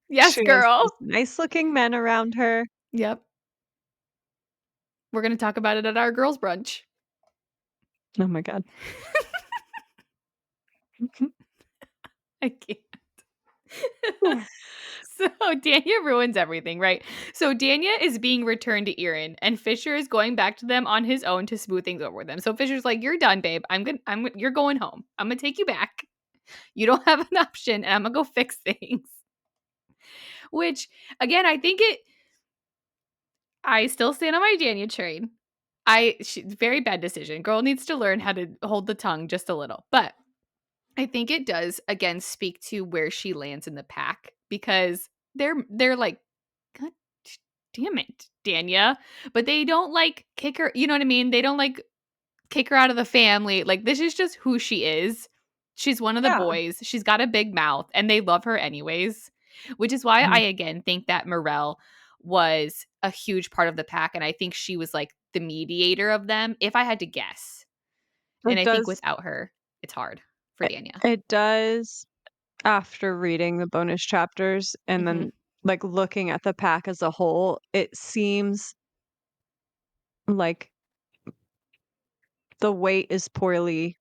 Yes, She girl. has nice looking men around her. Yep. We're gonna talk about it at our girls' brunch. Oh my God. I can't. So Danya ruins everything, right? So Danya is being returned to Erin, and Fisher is going back to them on his own to smooth things over with them. So Fisher's like, "You're done, babe. You're going home. I'm gonna take you back. You don't have an option, and I'm gonna go fix things." Which, again, I still stand on my Danya train. Very bad decision. Girl needs to learn how to hold the tongue just a little, but I think it does again speak to where she lands in the pack because they're like, God damn it, Danya. But they don't like kick her, you know what I mean? They don't like kick her out of the family. Like this is just who she is. She's one of the boys. She's got a big mouth and they love her anyways. Which is why I again think that Morel was a huge part of the pack. And I think she was like the mediator of them, if I had to guess. And I think without her, it's hard for Danya. It does, after reading the bonus chapters and then like looking at the pack as a whole, it seems like the weight is poorly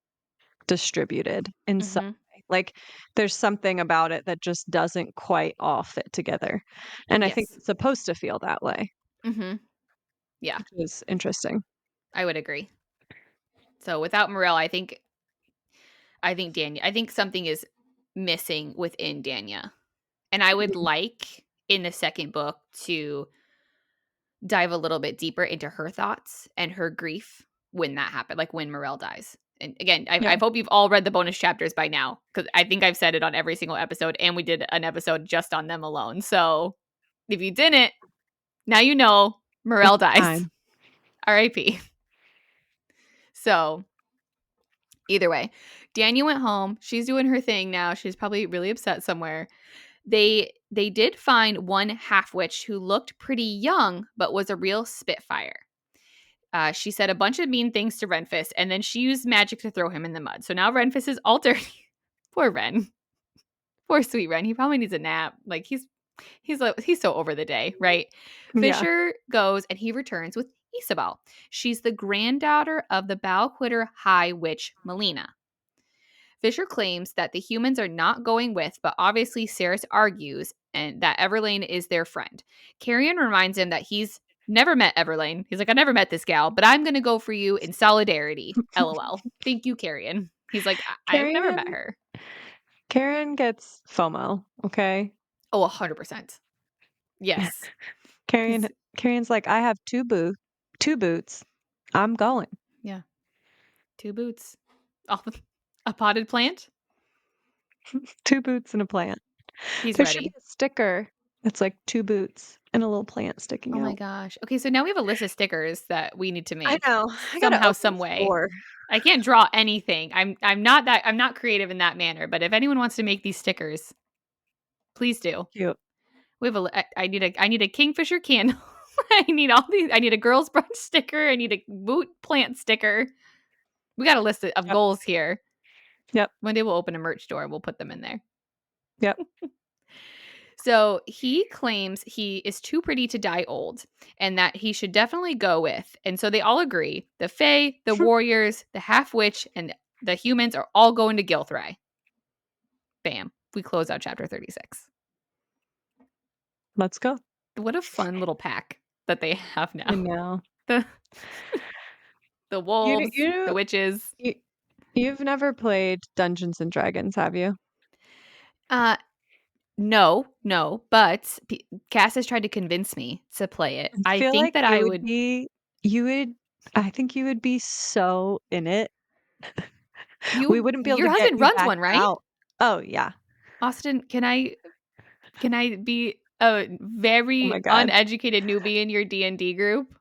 distributed in some way. Like there's something about it that just doesn't quite all fit together. And I think it's supposed to feel that way. Yeah. Which is interesting. I would agree. So without Morel, I think something is missing within Danya. And I would like in the second book to dive a little bit deeper into her thoughts and her grief when that happened, like when Morel dies. And again, I hope you've all read the bonus chapters by now, because I think I've said it on every single episode, and we did an episode just on them alone. So if you didn't, now you know Morel dies. R.I.P. So either way, Danya went home. She's doing her thing now. She's probably really upset somewhere. They did find one half witch who looked pretty young, but was a real spitfire. She said a bunch of mean things to Renfis, and then she used magic to throw him in the mud. So now Renfis is altered. Poor Ren. Poor sweet Ren. He probably needs a nap. Like he's so over the day, right? Fisher goes and he returns with Iseabail. She's the granddaughter of the Balquitter High Witch Melina. Fisher claims that the humans are not going with, but obviously Saeris argues and that Everlane is their friend. Carrion reminds him that he's never met Everlane. He's like, I never met this gal, but I'm going to go for you in solidarity. LOL. Thank you, Carrion. He's like, I've never met Carrion her. Carrion gets FOMO, okay? Oh, 100%. Yes. Carrion He's, Carrion's like, "I have 2 boots. I'm going." yeah, 2 boots. Oh, a potted plant. 2 boots and a plant. He's There should be ready. a sticker that's like 2 boots and a little plant Oh sticking my out. gosh. Okay, so now we have a list of stickers that we need to I make know. I gotta somehow, open some this way. door. I can't draw anything. I'm not creative in that manner, but if anyone wants to make these stickers, please do. Cute. We have I need a kingfisher candle. I need a girls brunch sticker. I need a boot plant sticker. We got a list of Yep. goals here. Yep. One day we'll open a merch store and we'll put them in there. Yep. So he claims he is too pretty to die old and that he should definitely go with. And so they all agree. The Fae, the warriors, the half witch, and the humans are all going to Gilthray. Bam. We close out chapter 36. Let's go. What a fun little pack that they have I now. know. The the You wolves, the you witches. you you've never played Dungeons& and Dragons, have you? Uh no, but Cass has tried to convince me to play it. I I feel think like that it I would would. be you would I think you would be so in it. We You wouldn't be able your to get husband you runs back one, right? out. Oh, yeah. Austin, can I be a Oh very my god. uneducated newbie in your D&D group?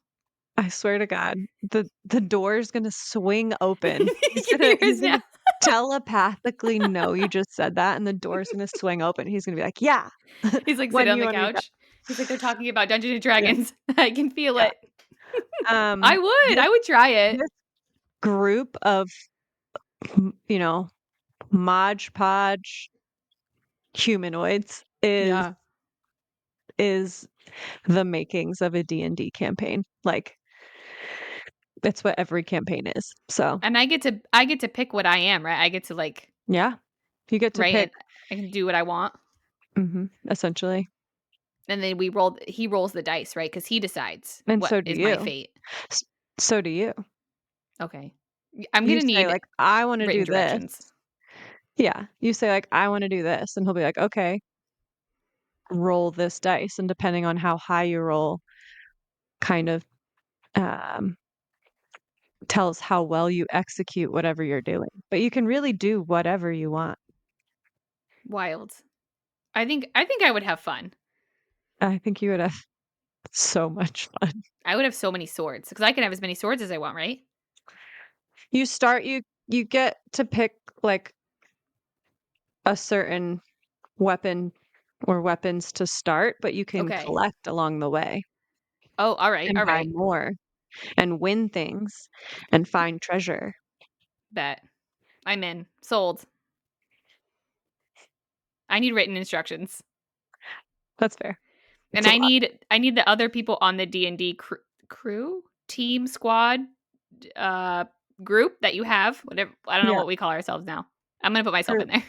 I swear to God, the door's gonna swing open. You can hear He's his gonna now. telepathically know you just said that, and the door's gonna swing open. He's gonna be like, "Yeah, He's like sitting when on you the want me to go." couch. He's like, they're talking about Dungeons and Yeah, Dragons. I can feel yeah. it. I This would try it. this group of, you know, Mod Podge humanoids Yeah. is the makings of a D&D campaign. Like, it's what every campaign is. So, And I get to pick what I am, right? I get to like yeah, you get to right pick. and I can do what I want. Essentially. And then he rolls the dice, right? Cuz he decides And what so do is my you. fate. S so do you. Okay. I'm You going to say, need like, "I wanna written do this." directions. Yeah. You say, like, "I wanna do this," and he'll be like, "Okay, roll this dice," and depending on how high you roll, kind of, um, tells how well you execute whatever you're doing. But you can really do whatever you want. Wild. I think I would have fun. I think you would have so much fun. I would have so many swords because I can have as many swords as I want, right? You get to pick, like, a certain weapon or weapons to start, but you can Okay. collect along the way Oh, all right. and All buy right. more and win things and find treasure. Bet. I'm in. Sold. I need written instructions. That's fair. It's And a I lot. need I need the other people on the D&D crew, team, squad, uh group that you have. Whatever, I don't know Yeah. what we call ourselves now. I'm going to put myself Group. in there.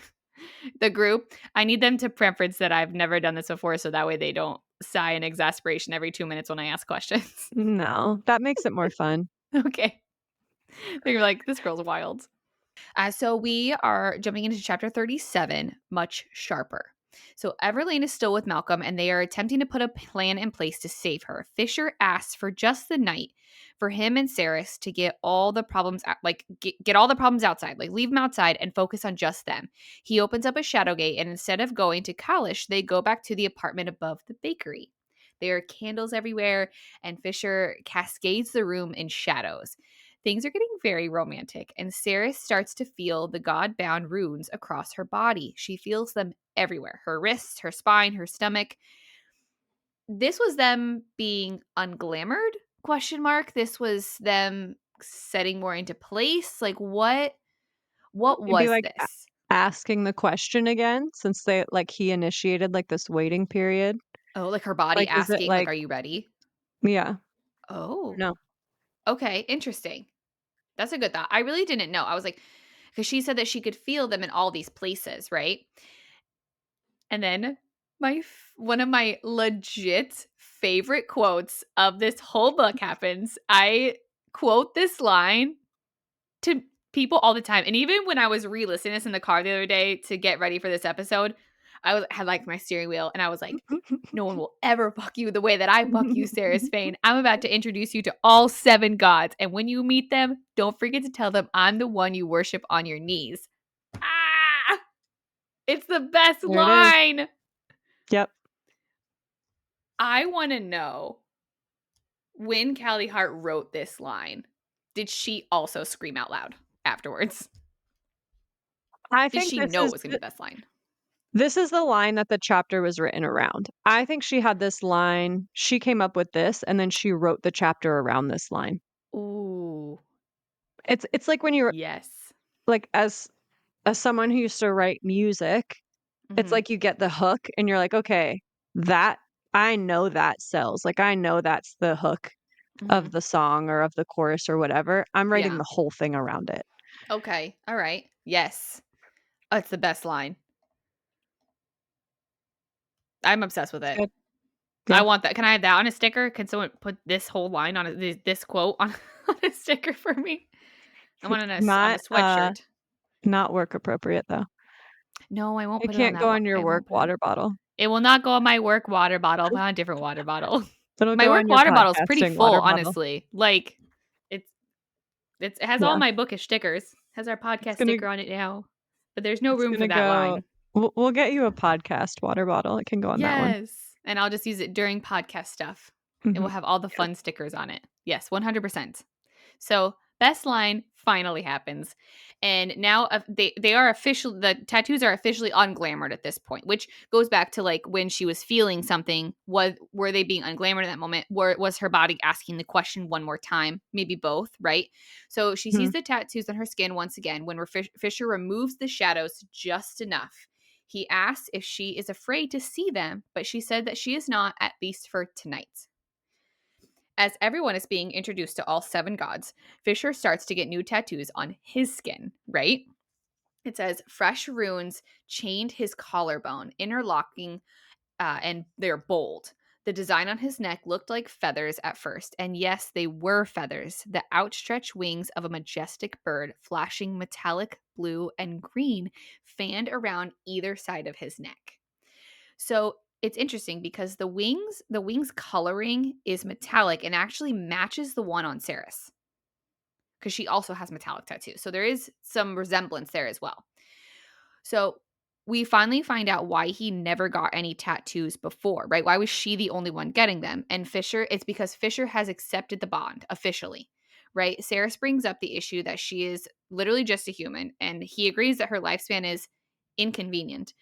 The group, I need them to preference that I've never done this before so that way they don't sigh in exasperation every 2 minutes when I ask questions. No, that makes it more fun. Okay. They're like, this girl's wild. So we are jumping into chapter 37, much sharper. So Everlane is still with Malcolm and they are attempting to put a plan in place to save her. Fisher asks for just the night for him and Saeris to get all the problems get all the problems outside, like leave them outside and focus on just them. He opens up a shadow gate and instead of going to Kalish, they go back to the apartment above the bakery. There are candles everywhere and Fisher cascades the room in shadows. Things are getting very romantic, and Saeris starts to feel the god-bound runes across her body. She feels them everywhere. Her wrists, her spine, her stomach. This was them being unglamored? Question mark. This was them setting more into place. Like what Maybe, was like, this? asking the question again since he initiated, like, this waiting period. Oh, like her body Like, is it asking like like are you ready? yeah, Oh. no. Okay, interesting. That's a good thought. I really didn't know. I was like, because she said that she could feel them in all these places, right? And then one of my legit favorite quotes of this whole book happens. I quote this line to people all the time. And even when I was re-listening this in the car the other day to get ready for this episode, had like my steering wheel and I was like, no one will ever fuck you the way that I fuck you, Saeris Fane. I'm about to introduce you to all 7 gods. And when you meet them, don't forget to tell them I'm the one you worship on your knees. Ah! It's the best There it is. line. Yep. I want to know, when Callie Hart wrote this line, did she also scream out loud afterwards? I Did think she know it was going to be the best line? this is the line that the chapter was written around. I think she had this line, she came up with this, and then she wrote the chapter around this line. Ooh, It's like when you're yes. like, as someone who used to write music, it's Mhm. like you get the hook and you're like, "Okay, that I know that sells." Like, I know that's the hook of Mhm. the song or of the chorus or whatever. I'm writing Yeah. the whole thing around it. Okay. All right. Yes. Oh, it's the best line. I'm obsessed with It's it. good. I Yeah. want that. Can I have that on a sticker? Can someone put this whole line on this quote on, on a sticker for me? I want it on a Not, sweatshirt. not work appropriate, though. No, I won't It put it on can't that go one. on your I work won't put it. water bottle. It will not go on my work water bottle. I'll put on a different water bottle. It'll My go work on your water bottle is pretty podcasting full, water bottle. honestly. Like it's it has all Yeah. my bookish stickers. Has our It's podcast gonna sticker on it now. But there's no it's room for gonna that go line. we'll get you a podcast water bottle. It can go on that one. Yes. And I'll just use it during podcast stuff. It will Mhm. have all the Yep. fun stickers on it. Yes, 100%. So, best line finally happens. And now they are officially, the tattoos are officially unglamored at this point, which goes back to like when she was feeling something. Were they being unglamored in that moment? Was her body asking the question one more time? Maybe both, right? So she sees Mhm. the tattoos on her skin once again when Fisher removes the shadows just enough. He asks if she is afraid to see them, but she said that she is not, at least for tonight. As everyone is being introduced to all 7 gods, Fisher starts to get new tattoos on his skin, right? It says fresh runes chained his collarbone, interlocking, and they're bold. The design on his neck looked like feathers at first, and yes, they were feathers, the outstretched wings of a majestic bird, flashing metallic blue and green, fanned around either side of his neck. So it's interesting because the wings coloring is metallic and actually matches the one on Saeris because she also has metallic tattoos. So there is some resemblance there as well. So we finally find out why he never got any tattoos before, right? Why was she the only one getting them? And Fisher, it's because Fisher has accepted the bond officially, right? Saeris brings up the issue that she is literally just a human, and he agrees that her lifespan is inconvenient,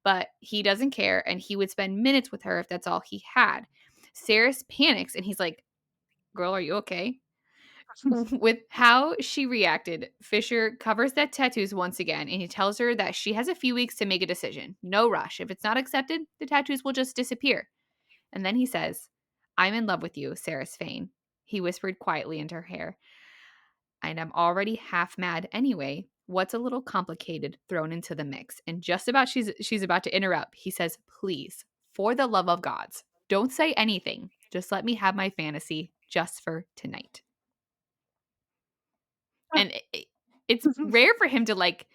but he doesn't care and he would spend minutes with her if that's all he had. Saeris panics and he's like, "Girl, are you okay?" With how she reacted, Fisher covers that tattoos once again and he tells her that she has a few weeks to make a decision. No rush. If it's not accepted, the tattoos will just disappear. And then he says, "I'm in love with you, Saeris Fane." He whispered quietly into her hair. "And I'm already half mad anyway. What's a little complicated thrown into the mix?" And just about she's about to interrupt, he says, "Please, for the love of gods, don't say anything. Just let me have my fantasy just for tonight." And it's rare for him to like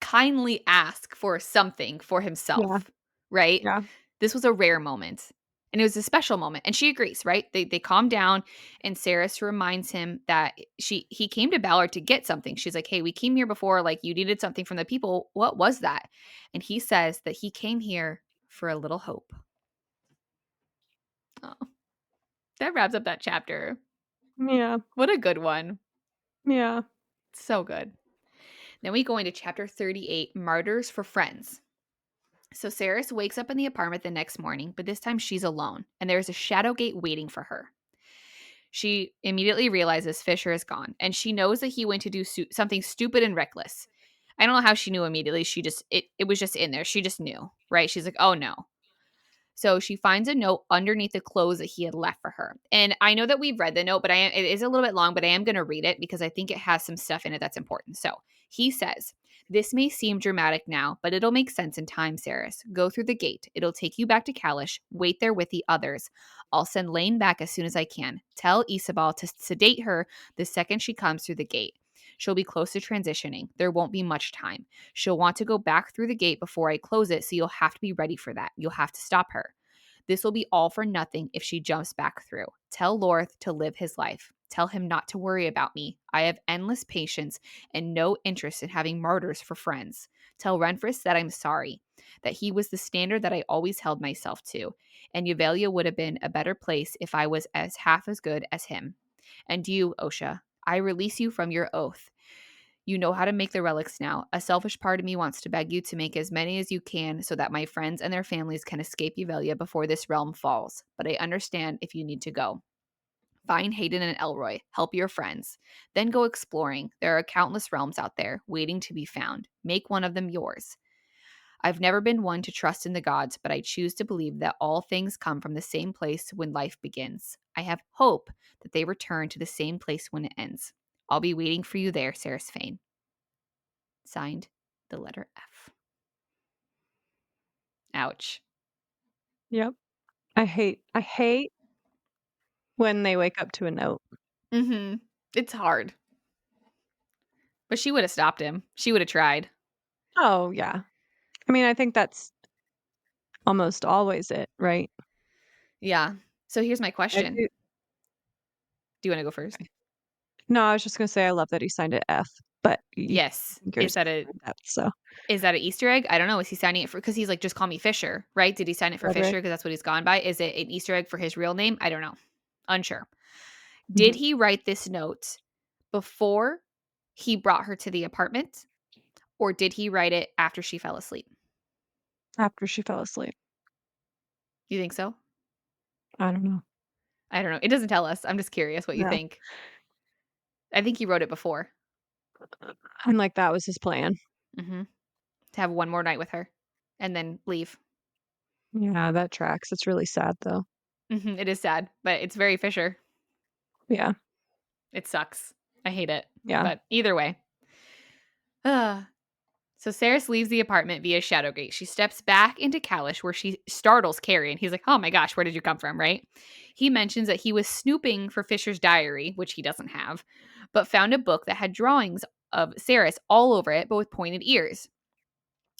kindly ask for something for Yeah, himself, right? yeah. This was a rare moment. And it was a special moment. And she agrees, right? They calm down and Saris reminds him that he came to Ballard to get something. She's like, "Hey, we came here before, like you needed something from the people. What was that?" And he says that he came here for a little hope. Oh, that wraps up that chapter. Yeah, What a good one. yeah. So good. Then we go into chapter 38, Martyrs for Friends. So Saris wakes up in the apartment the next morning, but this time she's alone, and there's a shadow gate waiting for her. She immediately realizes Fisher is gone, and she knows that he went to do something stupid and reckless. I don't know how she knew immediately. It was just in there. She just knew, right? She's like, "Oh no." So she finds a note underneath the clothes that he had left for her. And I know that we've read the note, but it is a little bit long, but I am going to read it because I think it has some stuff in it that's important. So he says, "This may seem dramatic now, but it'll make sense in time, Saeris. Go through the gate. It'll take you back to Kalish. Wait there with the others. I'll send Lane back as soon as I can. Tell Iseabail to sedate her the second she comes through the gate. She'll be close to transitioning. There won't be much time. She'll want to go back through the gate before I close it, so you'll have to be ready for that. You'll have to stop her. This will be all for nothing if she jumps back through. Tell Lorreth to live his life. Tell him not to worry about me. I have endless patience and no interest in having martyrs for friends. Tell Renfris that I'm sorry, that he was the standard that I always held myself to, and Yvalia would have been a better place if I was as half as good as him. And you, Osha, I release you from your oath. You know how to make the relics now. A selfish part of me wants to beg you to make as many as you can so that my friends and their families can escape Yvalia before this realm falls. But I understand if you need to go. Find Hayden and Elroy. Help your friends. Then go exploring. There are countless realms out there waiting to be found. Make one of them yours. I've never been one to trust in the gods, but I choose to believe that all things come from the same place when life begins. I have hope that they return to the same place when it ends. I'll be waiting for you there, Saeris Fane." Signed, the letter F. Ouch. Yep. I hate when they wake up to a note. Mm-hmm. It's hard. But she would have stopped him. She would have tried. Oh, yeah. I mean, I think that's almost always it, right? Yeah. So here's my I question. do. Do you want to go first? No, I was just gonna say I love that he signed it F, but y Yes. yours F, so Is that an Easter egg? I don't know. Is he signing it for, because he's like, just call me Fisher, right? Did he sign it for Frederick. Fisher because that's what he's gone by? Is it an Easter egg for his real name? I don't know. Unsure. Did Mhm. he write this note before he brought her to the apartment, or did he write it after she fell asleep? After she fell asleep. You think so? I don't know. I don't know. It doesn't tell us. I'm just curious what you Yeah. think. I think he wrote it before. And, like, that was his plan. Hmm. To have one more night with her and then leave. Yeah, that tracks. It's really sad, though. It is sad, but it's very Fisher. Yeah. It sucks. I hate it. Yeah. But either way. Ah. So Saris leaves the apartment via Shadowgate. She steps back into Kalish where she startles Carrion. He's like, "Oh my gosh, where did you come from?" Right? He mentions that he was snooping for Fisher's diary, which he doesn't have, but found a book that had drawings of Saris all over it, but with pointed ears.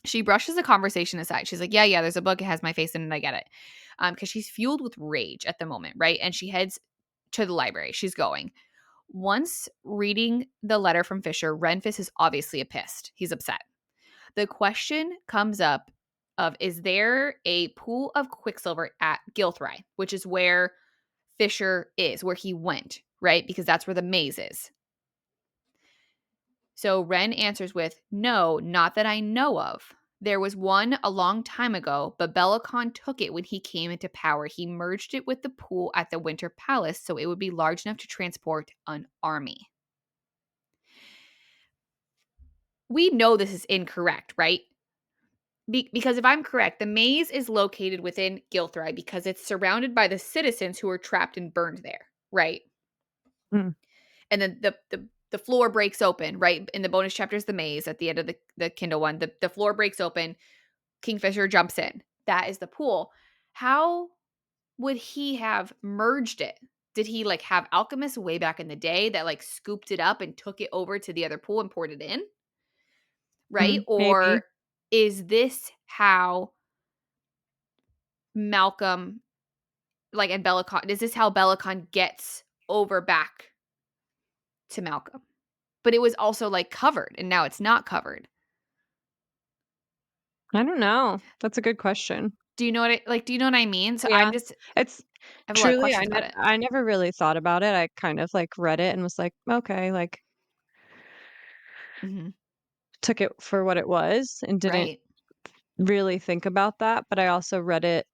She brushes the conversation aside. She's like, yeah, there's a book. It has my face in it. I get it. Because she's fueled with rage at the moment, right? And she heads to the library. She's going. Once reading the letter from Fisher, Renfis is obviously pissed. He's upset. The question comes up of, is there a pool of Quicksilver at Gilthry, which is where Fisher is, where he went, right? Because that's where the maze is. So Ren answers with, "No, not that I know of. There was one a long time ago, but Bellicon took it when he came into power. He merged it with the pool at the Winter Palace so it would be large enough to transport an army." We know this is incorrect, right? Because if I'm correct, the maze is located within Gilthry because it's surrounded by the citizens who are trapped and burned there, right? Mm. And then the floor breaks open, right? In the bonus chapters, the maze at the end of the Kindle one, the floor breaks open. Kingfisher jumps in. That is the pool. How would he have merged it? Did he like have alchemists way back in the day that like scooped it up and took it over to the other pool and poured it in? Right? Maybe. Or is this how Malcolm like and Bellicon, is this how Bellicon gets over back to Malcolm? But it was also like covered and now it's not covered. I don't know. That's a good question. Do you know what do you know what I mean? So Yeah. It's I have a lot of truly, questions about it. I never really thought about it. I kind of, like, read it and was like, "Okay," like, Mhm. took it for what it was and didn't Right. really think about that, but I also read it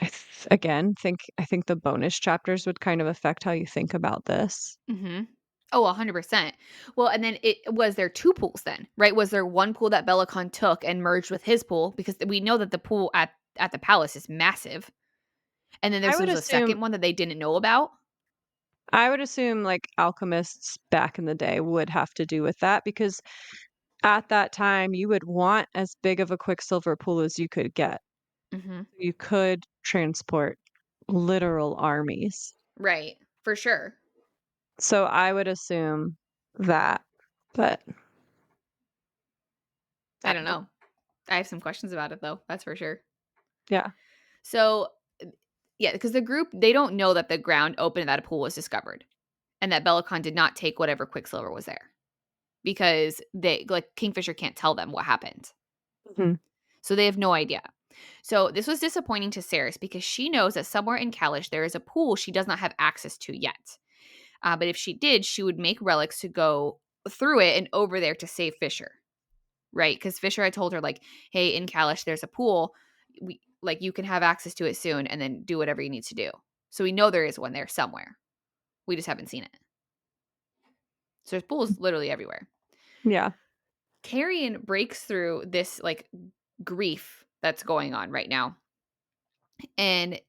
I think the bonus chapters would kind of affect how you think about this. Mhm. Oh, 100%. Well, and then it was there 2 pools then, right? Was there one pool that Bellicon took and merged with his pool? Because we know that the pool at at the palace is massive. And then I would was a assume second one that they didn't know about. I would assume, like, alchemists back in the day would have to do with that because at that time, you would want as big of a Quicksilver pool as you could get. Mhm. You could transport literal armies. Right. For sure. So I would assume that, but I I don't don't know. I have some questions about it though. That's for sure. yeah. So, yeah, because the group, they don't know that the ground open and that a pool was discovered and that Bellicon did not take whatever Quicksilver was there because they, like, Kingfisher can't tell them what happened. Mhm. So they have no idea. So this was disappointing to Saeris because she knows that somewhere in Kalish there is a pool she does not have access to yet. But if she did, she would make relics to go through it and over there to save Fisher, right? Because Fisher had told her, like, hey, in Kalish there's a pool. You can have access to it soon and then do whatever you need to do. So we know there is one there somewhere. We just haven't seen it. So there's pools literally everywhere. Yeah. Carrion breaks through this, like, grief that's going on right now. And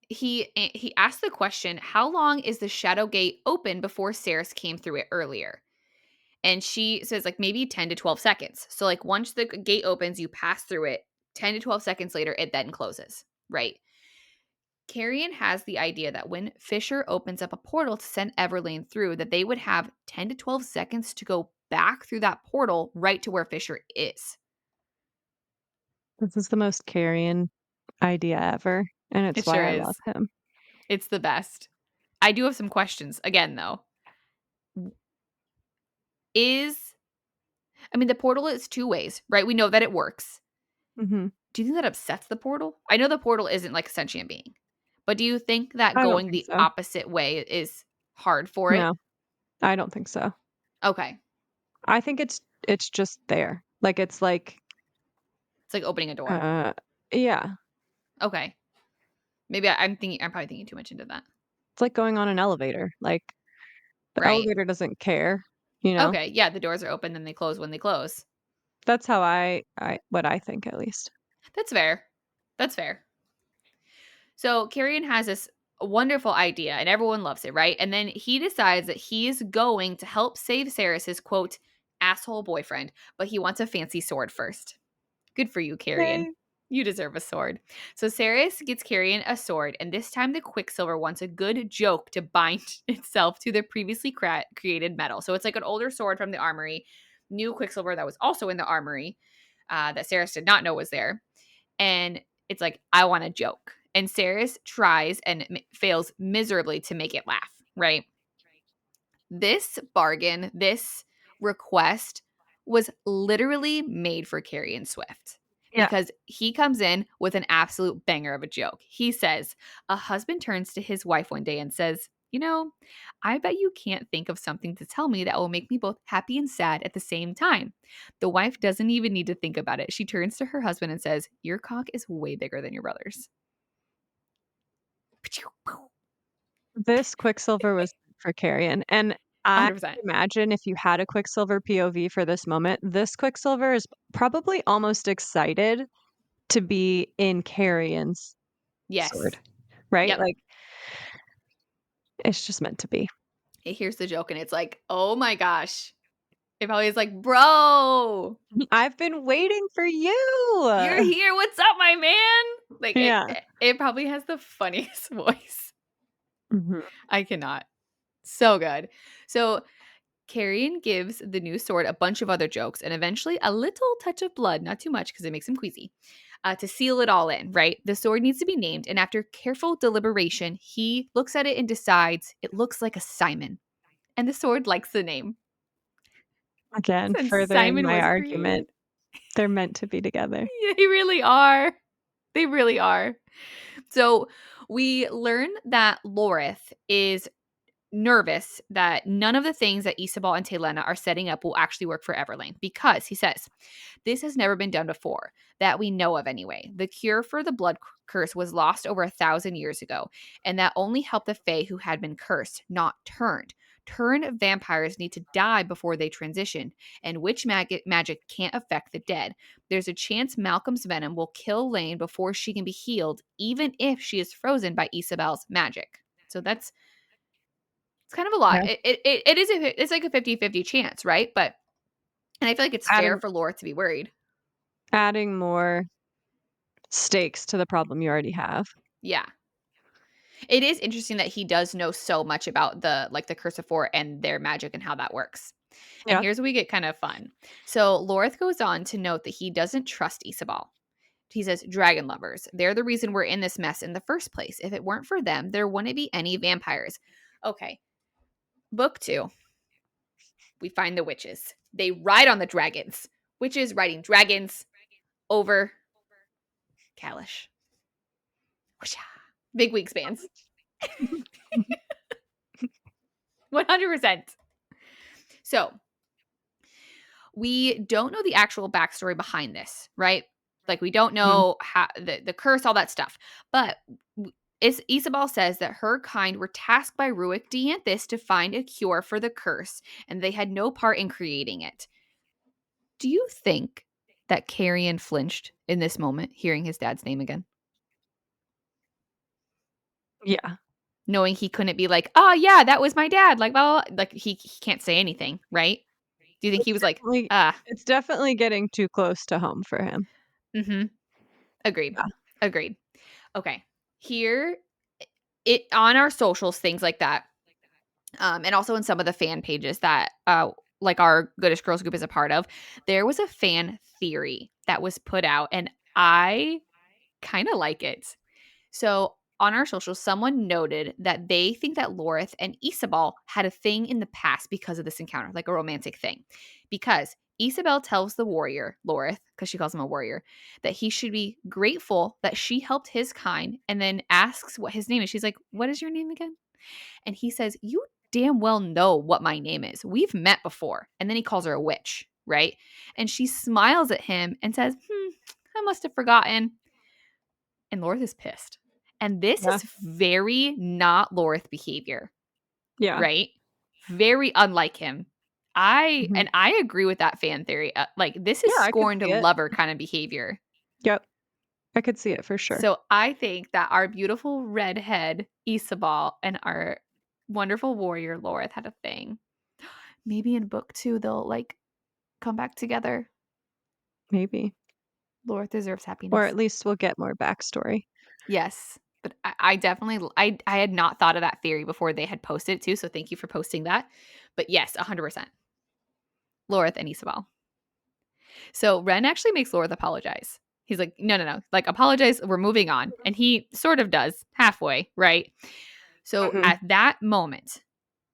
he asked the question, how long is the shadow gate open before Saeris came through it earlier? And she says, like, maybe 10 to 12 seconds. So, like, once the gate opens, you pass through it. 10 to 12 seconds later, it then closes, right? Carrion has the idea that when Fisher opens up a portal to send Everlane through, that they would have 10 to 12 seconds to go back through that portal right to where Fisher is. This is the most Carrion idea ever, and it's It sure why I love is. him. It's the best. I do have some questions again, though. Is I mean, the portal is two ways, right? We know that it works. Mhm. Do you think that upsets the portal? I know the portal isn't like a sentient being, but do you think that I don't going think the so. opposite way is hard for it? No, I don't think so. Okay. I think it's just there. Like, it's like, It's like opening a door. uh yeah. Okay. Maybe I'm probably thinking too much into that. It's like going on an elevator. Like, the Right. elevator doesn't care, you know? Okay. Yeah, the doors are open and they close when they close. That's how I what I think at least. That's fair. That's fair. So Carrion has this wonderful idea and everyone loves it, right? And then he decides that he is going to help save Saris's, quote, asshole boyfriend, but he wants a fancy sword first. Good for you, Carrion. Okay. You deserve a sword. So Saris gets Carrion a sword, and this time the Quicksilver wants a good joke to bind itself to the previously created metal. So it's like an older sword from the armory, new Quicksilver that was also in the armory that Saris did not know was there. And it's like, I want a joke. And Saris tries and fails miserably to make it laugh, right? This bargain, this request was literally made for Carrion Swift Yeah. because he comes in with an absolute banger of a joke. He says, a husband turns to his wife one day and says, you know, I bet you can't think of something to tell me that will make me both happy and sad at the same time. The wife doesn't even need to think about it. She turns to her husband and says, your cock is way bigger than your brother's. This Quicksilver was for Carrion, and I 100%. imagine if you had a Quicksilver POV for this moment, this Quicksilver is probably almost excited to be in Carrion's sword, Yes. right? Yep. Like, it's just meant to be. It hears the joke and it's like, oh my gosh. It probably is like, bro, I've been waiting for you. you're here. What's up, my man? Like Yeah. it probably has the funniest voice. Mhm. I cannot. So good. So Carrion gives the new sword a bunch of other jokes and eventually a little touch of blood, not too much because it makes him queasy, to seal it all in, right? The sword needs to be named. And after careful deliberation, he looks at it and decides it looks like a Simon. And the sword likes the name. Again, Since furthering Simon my was argument, created. they're meant to be together. Yeah, they really are. They really are. So we learn that Lorreth is nervous that none of the things that Iseabail and Telena are setting up will actually work for Everlane because he says, this has never been done before that we know of anyway. The cure for the blood curse was lost over 1,000 years ago, and that only helped the Fae who had been cursed, not turned. Turned vampires need to die before they transition, and witch magic can't affect the dead. There's a chance Malcolm's venom will kill Lane before she can be healed, even if she is frozen by Iseabail's magic. So it's kind of a lot. Yeah. It is it's like a 50-50 chance, right? But and I feel like it's fair Adding for Lorreth to be worried. adding more stakes to the problem you already have. Yeah. It is interesting that he does know so much about the Curse of Four and their magic and how that works. And Yeah. here's where we get kind of fun. So Lorreth goes on to note that he doesn't trust Iseabail. He says, dragon lovers, they're the reason we're in this mess in the first place. If it weren't for them, there wouldn't be any vampires. Okay. Book 2. We find the witches. They ride on the dragons. Witches riding dragons over Kalish. Whoosha. Big wingspans. 100%. So we don't know the actual backstory behind this, right? Like we don't Mhm. know how the curse, all that stuff. But Iseabail says that her kind were tasked by Ruick Dianthus to find a cure for the curse, and they had no part in creating it. Do you think that Carrion flinched in this moment, hearing his dad's name again? Yeah. Knowing he couldn't be like, oh yeah, that was my dad. Like, well, like he can't say anything, right? Do you think he It's was like, definitely ah, it's definitely getting too close to home for him. mm-hmm. Agreed. Yeah. Agreed. Okay. Here it on our socials, things like that. And also in some of the fan pages that like our Goodish Girls group is a part of, there was a fan theory that was put out, and I kind of like it. So on our socials, someone noted that they think that Lorreth and Iseabail had a thing in the past because of this encounter, like a romantic thing. Because Iseabail tells the warrior, Lorreth, because she calls him a warrior, that he should be grateful that she helped his kind, and then asks what his name is. She's like, what is your name again? And he says, you damn well know what my name is. We've met before. And then he calls her a witch, right? And she smiles at him and says, I must have forgotten. And Lorreth is pissed. And this Yeah. is very not Lorreth behavior, Yeah. right? Very unlike him. I Mhm. and I agree with that fan theory. Like this is Yeah, I could scorned see it. lover kind of behavior. Yep. I could see it for sure. So I think that our beautiful redhead Iseabail and our wonderful warrior Lorreth had a thing. Maybe in book 2 they'll like come back together. Maybe. Lorreth deserves Or happiness. at least we'll get more backstory. Yes. But I definitely I had not thought of that theory before they had posted it too, so thank you for posting that. But yes, 100%. Lorreth and Iseabail. So Ren actually makes Lorreth apologize. He's like, no. Like, apologize. We're moving on. And he sort of does halfway, right? So Mhm. at that moment,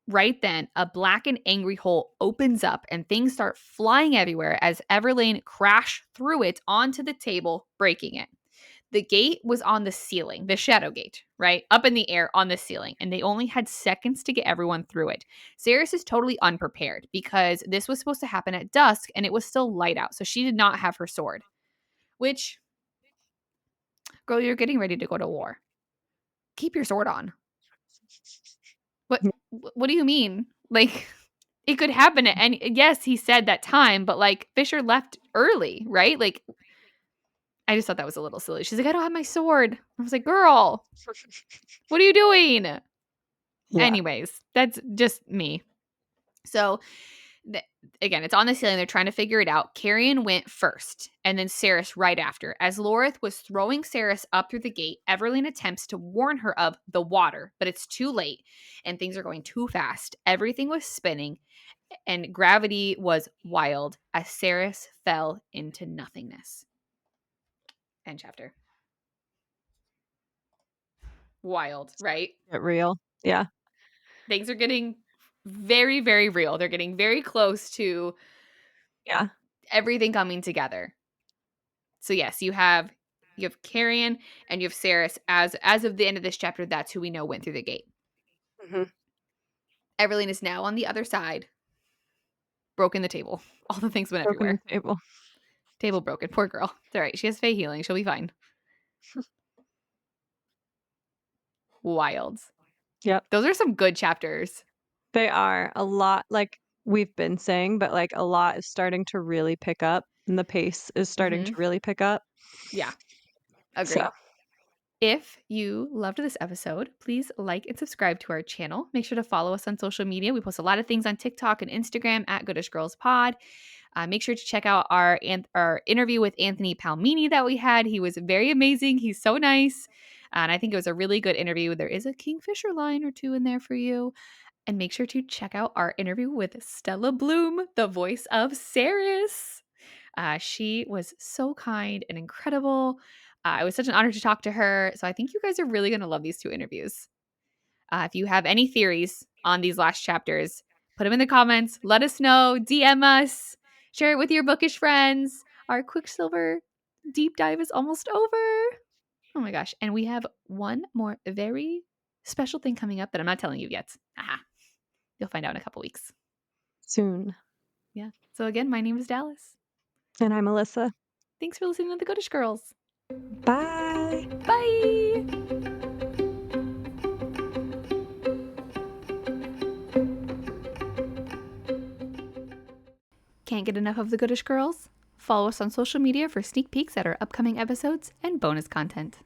right then, a black and angry hole opens up and things start flying everywhere as Everlane crash through it onto the table, breaking it. The gate was on the ceiling, the shadow gate, right? Up in the air on the ceiling, and they only had seconds to get everyone through it. Saeris is totally unprepared because this was supposed to happen at dusk and it was still light out, so she did not have her sword. Which, girl, you're getting ready to go to war. Keep your sword on. What what do you mean? Like it could happen at any yes, he said that time, but like Fisher left early, right? Like I just thought that was a little silly. She's like, I don't have my sword. I was like, girl, what are you doing? Yeah. Anyways, that's just me. So th- again, it's on the ceiling. They're trying to figure it out. Carrion went first, and then Saeris right after. As Lorreth was throwing Saeris up through the gate, Everlane attempts to warn her of the water, but it's too late, and things are going too fast. Everything was spinning, and gravity was wild as Saeris fell into nothingness. End chapter. Wild, right? Get real. Yeah. Things are getting very, very real. They're getting very close to Yeah. everything coming together. So yes, you have Carrion and you have Saeris as of the end of this chapter. That's who we know went through the gate. Mhm. Evelyn is now on the other side. Broken the table. All the things went Broken everywhere. the table. Table broken. Poor girl. It's all right. She has Fae healing. She'll be fine. Wild. Yep. Those are some good chapters. They are a lot like we've been saying, but like a lot is starting to really pick up and the pace is starting to really pick up. Yeah. So Agree. If you loved this episode, please like and subscribe to our channel. Make sure to follow us on social media. We post a lot of things on TikTok and Instagram at goodishgirlspod. Make sure to check out our interview with Anthony Palmini that we had. He was very amazing. He's so nice. And I think it was a really good interview. There is a Kingfisher line or two in there for you. And make sure to check out our interview with Stella Bloom, the voice of Saeris. She was so kind and incredible. It was such an honor to talk to her. So I think you guys are really going to love these two interviews. If you have any theories on these last chapters, put them in the comments. Let us know. DM us. Share it with your bookish friends. Our Quicksilver deep dive is almost over. Oh my gosh. And we have one more very special thing coming up that I'm not telling you yet. Aha. You'll find out in a couple weeks. soon. Yeah. So again, my name is Dallas. And I'm Alissa. Thanks for listening to the Goodish Girls. Bye. Bye. Can't get enough of the Goodish Girls? Follow us on social media for sneak peeks at our upcoming episodes and bonus content.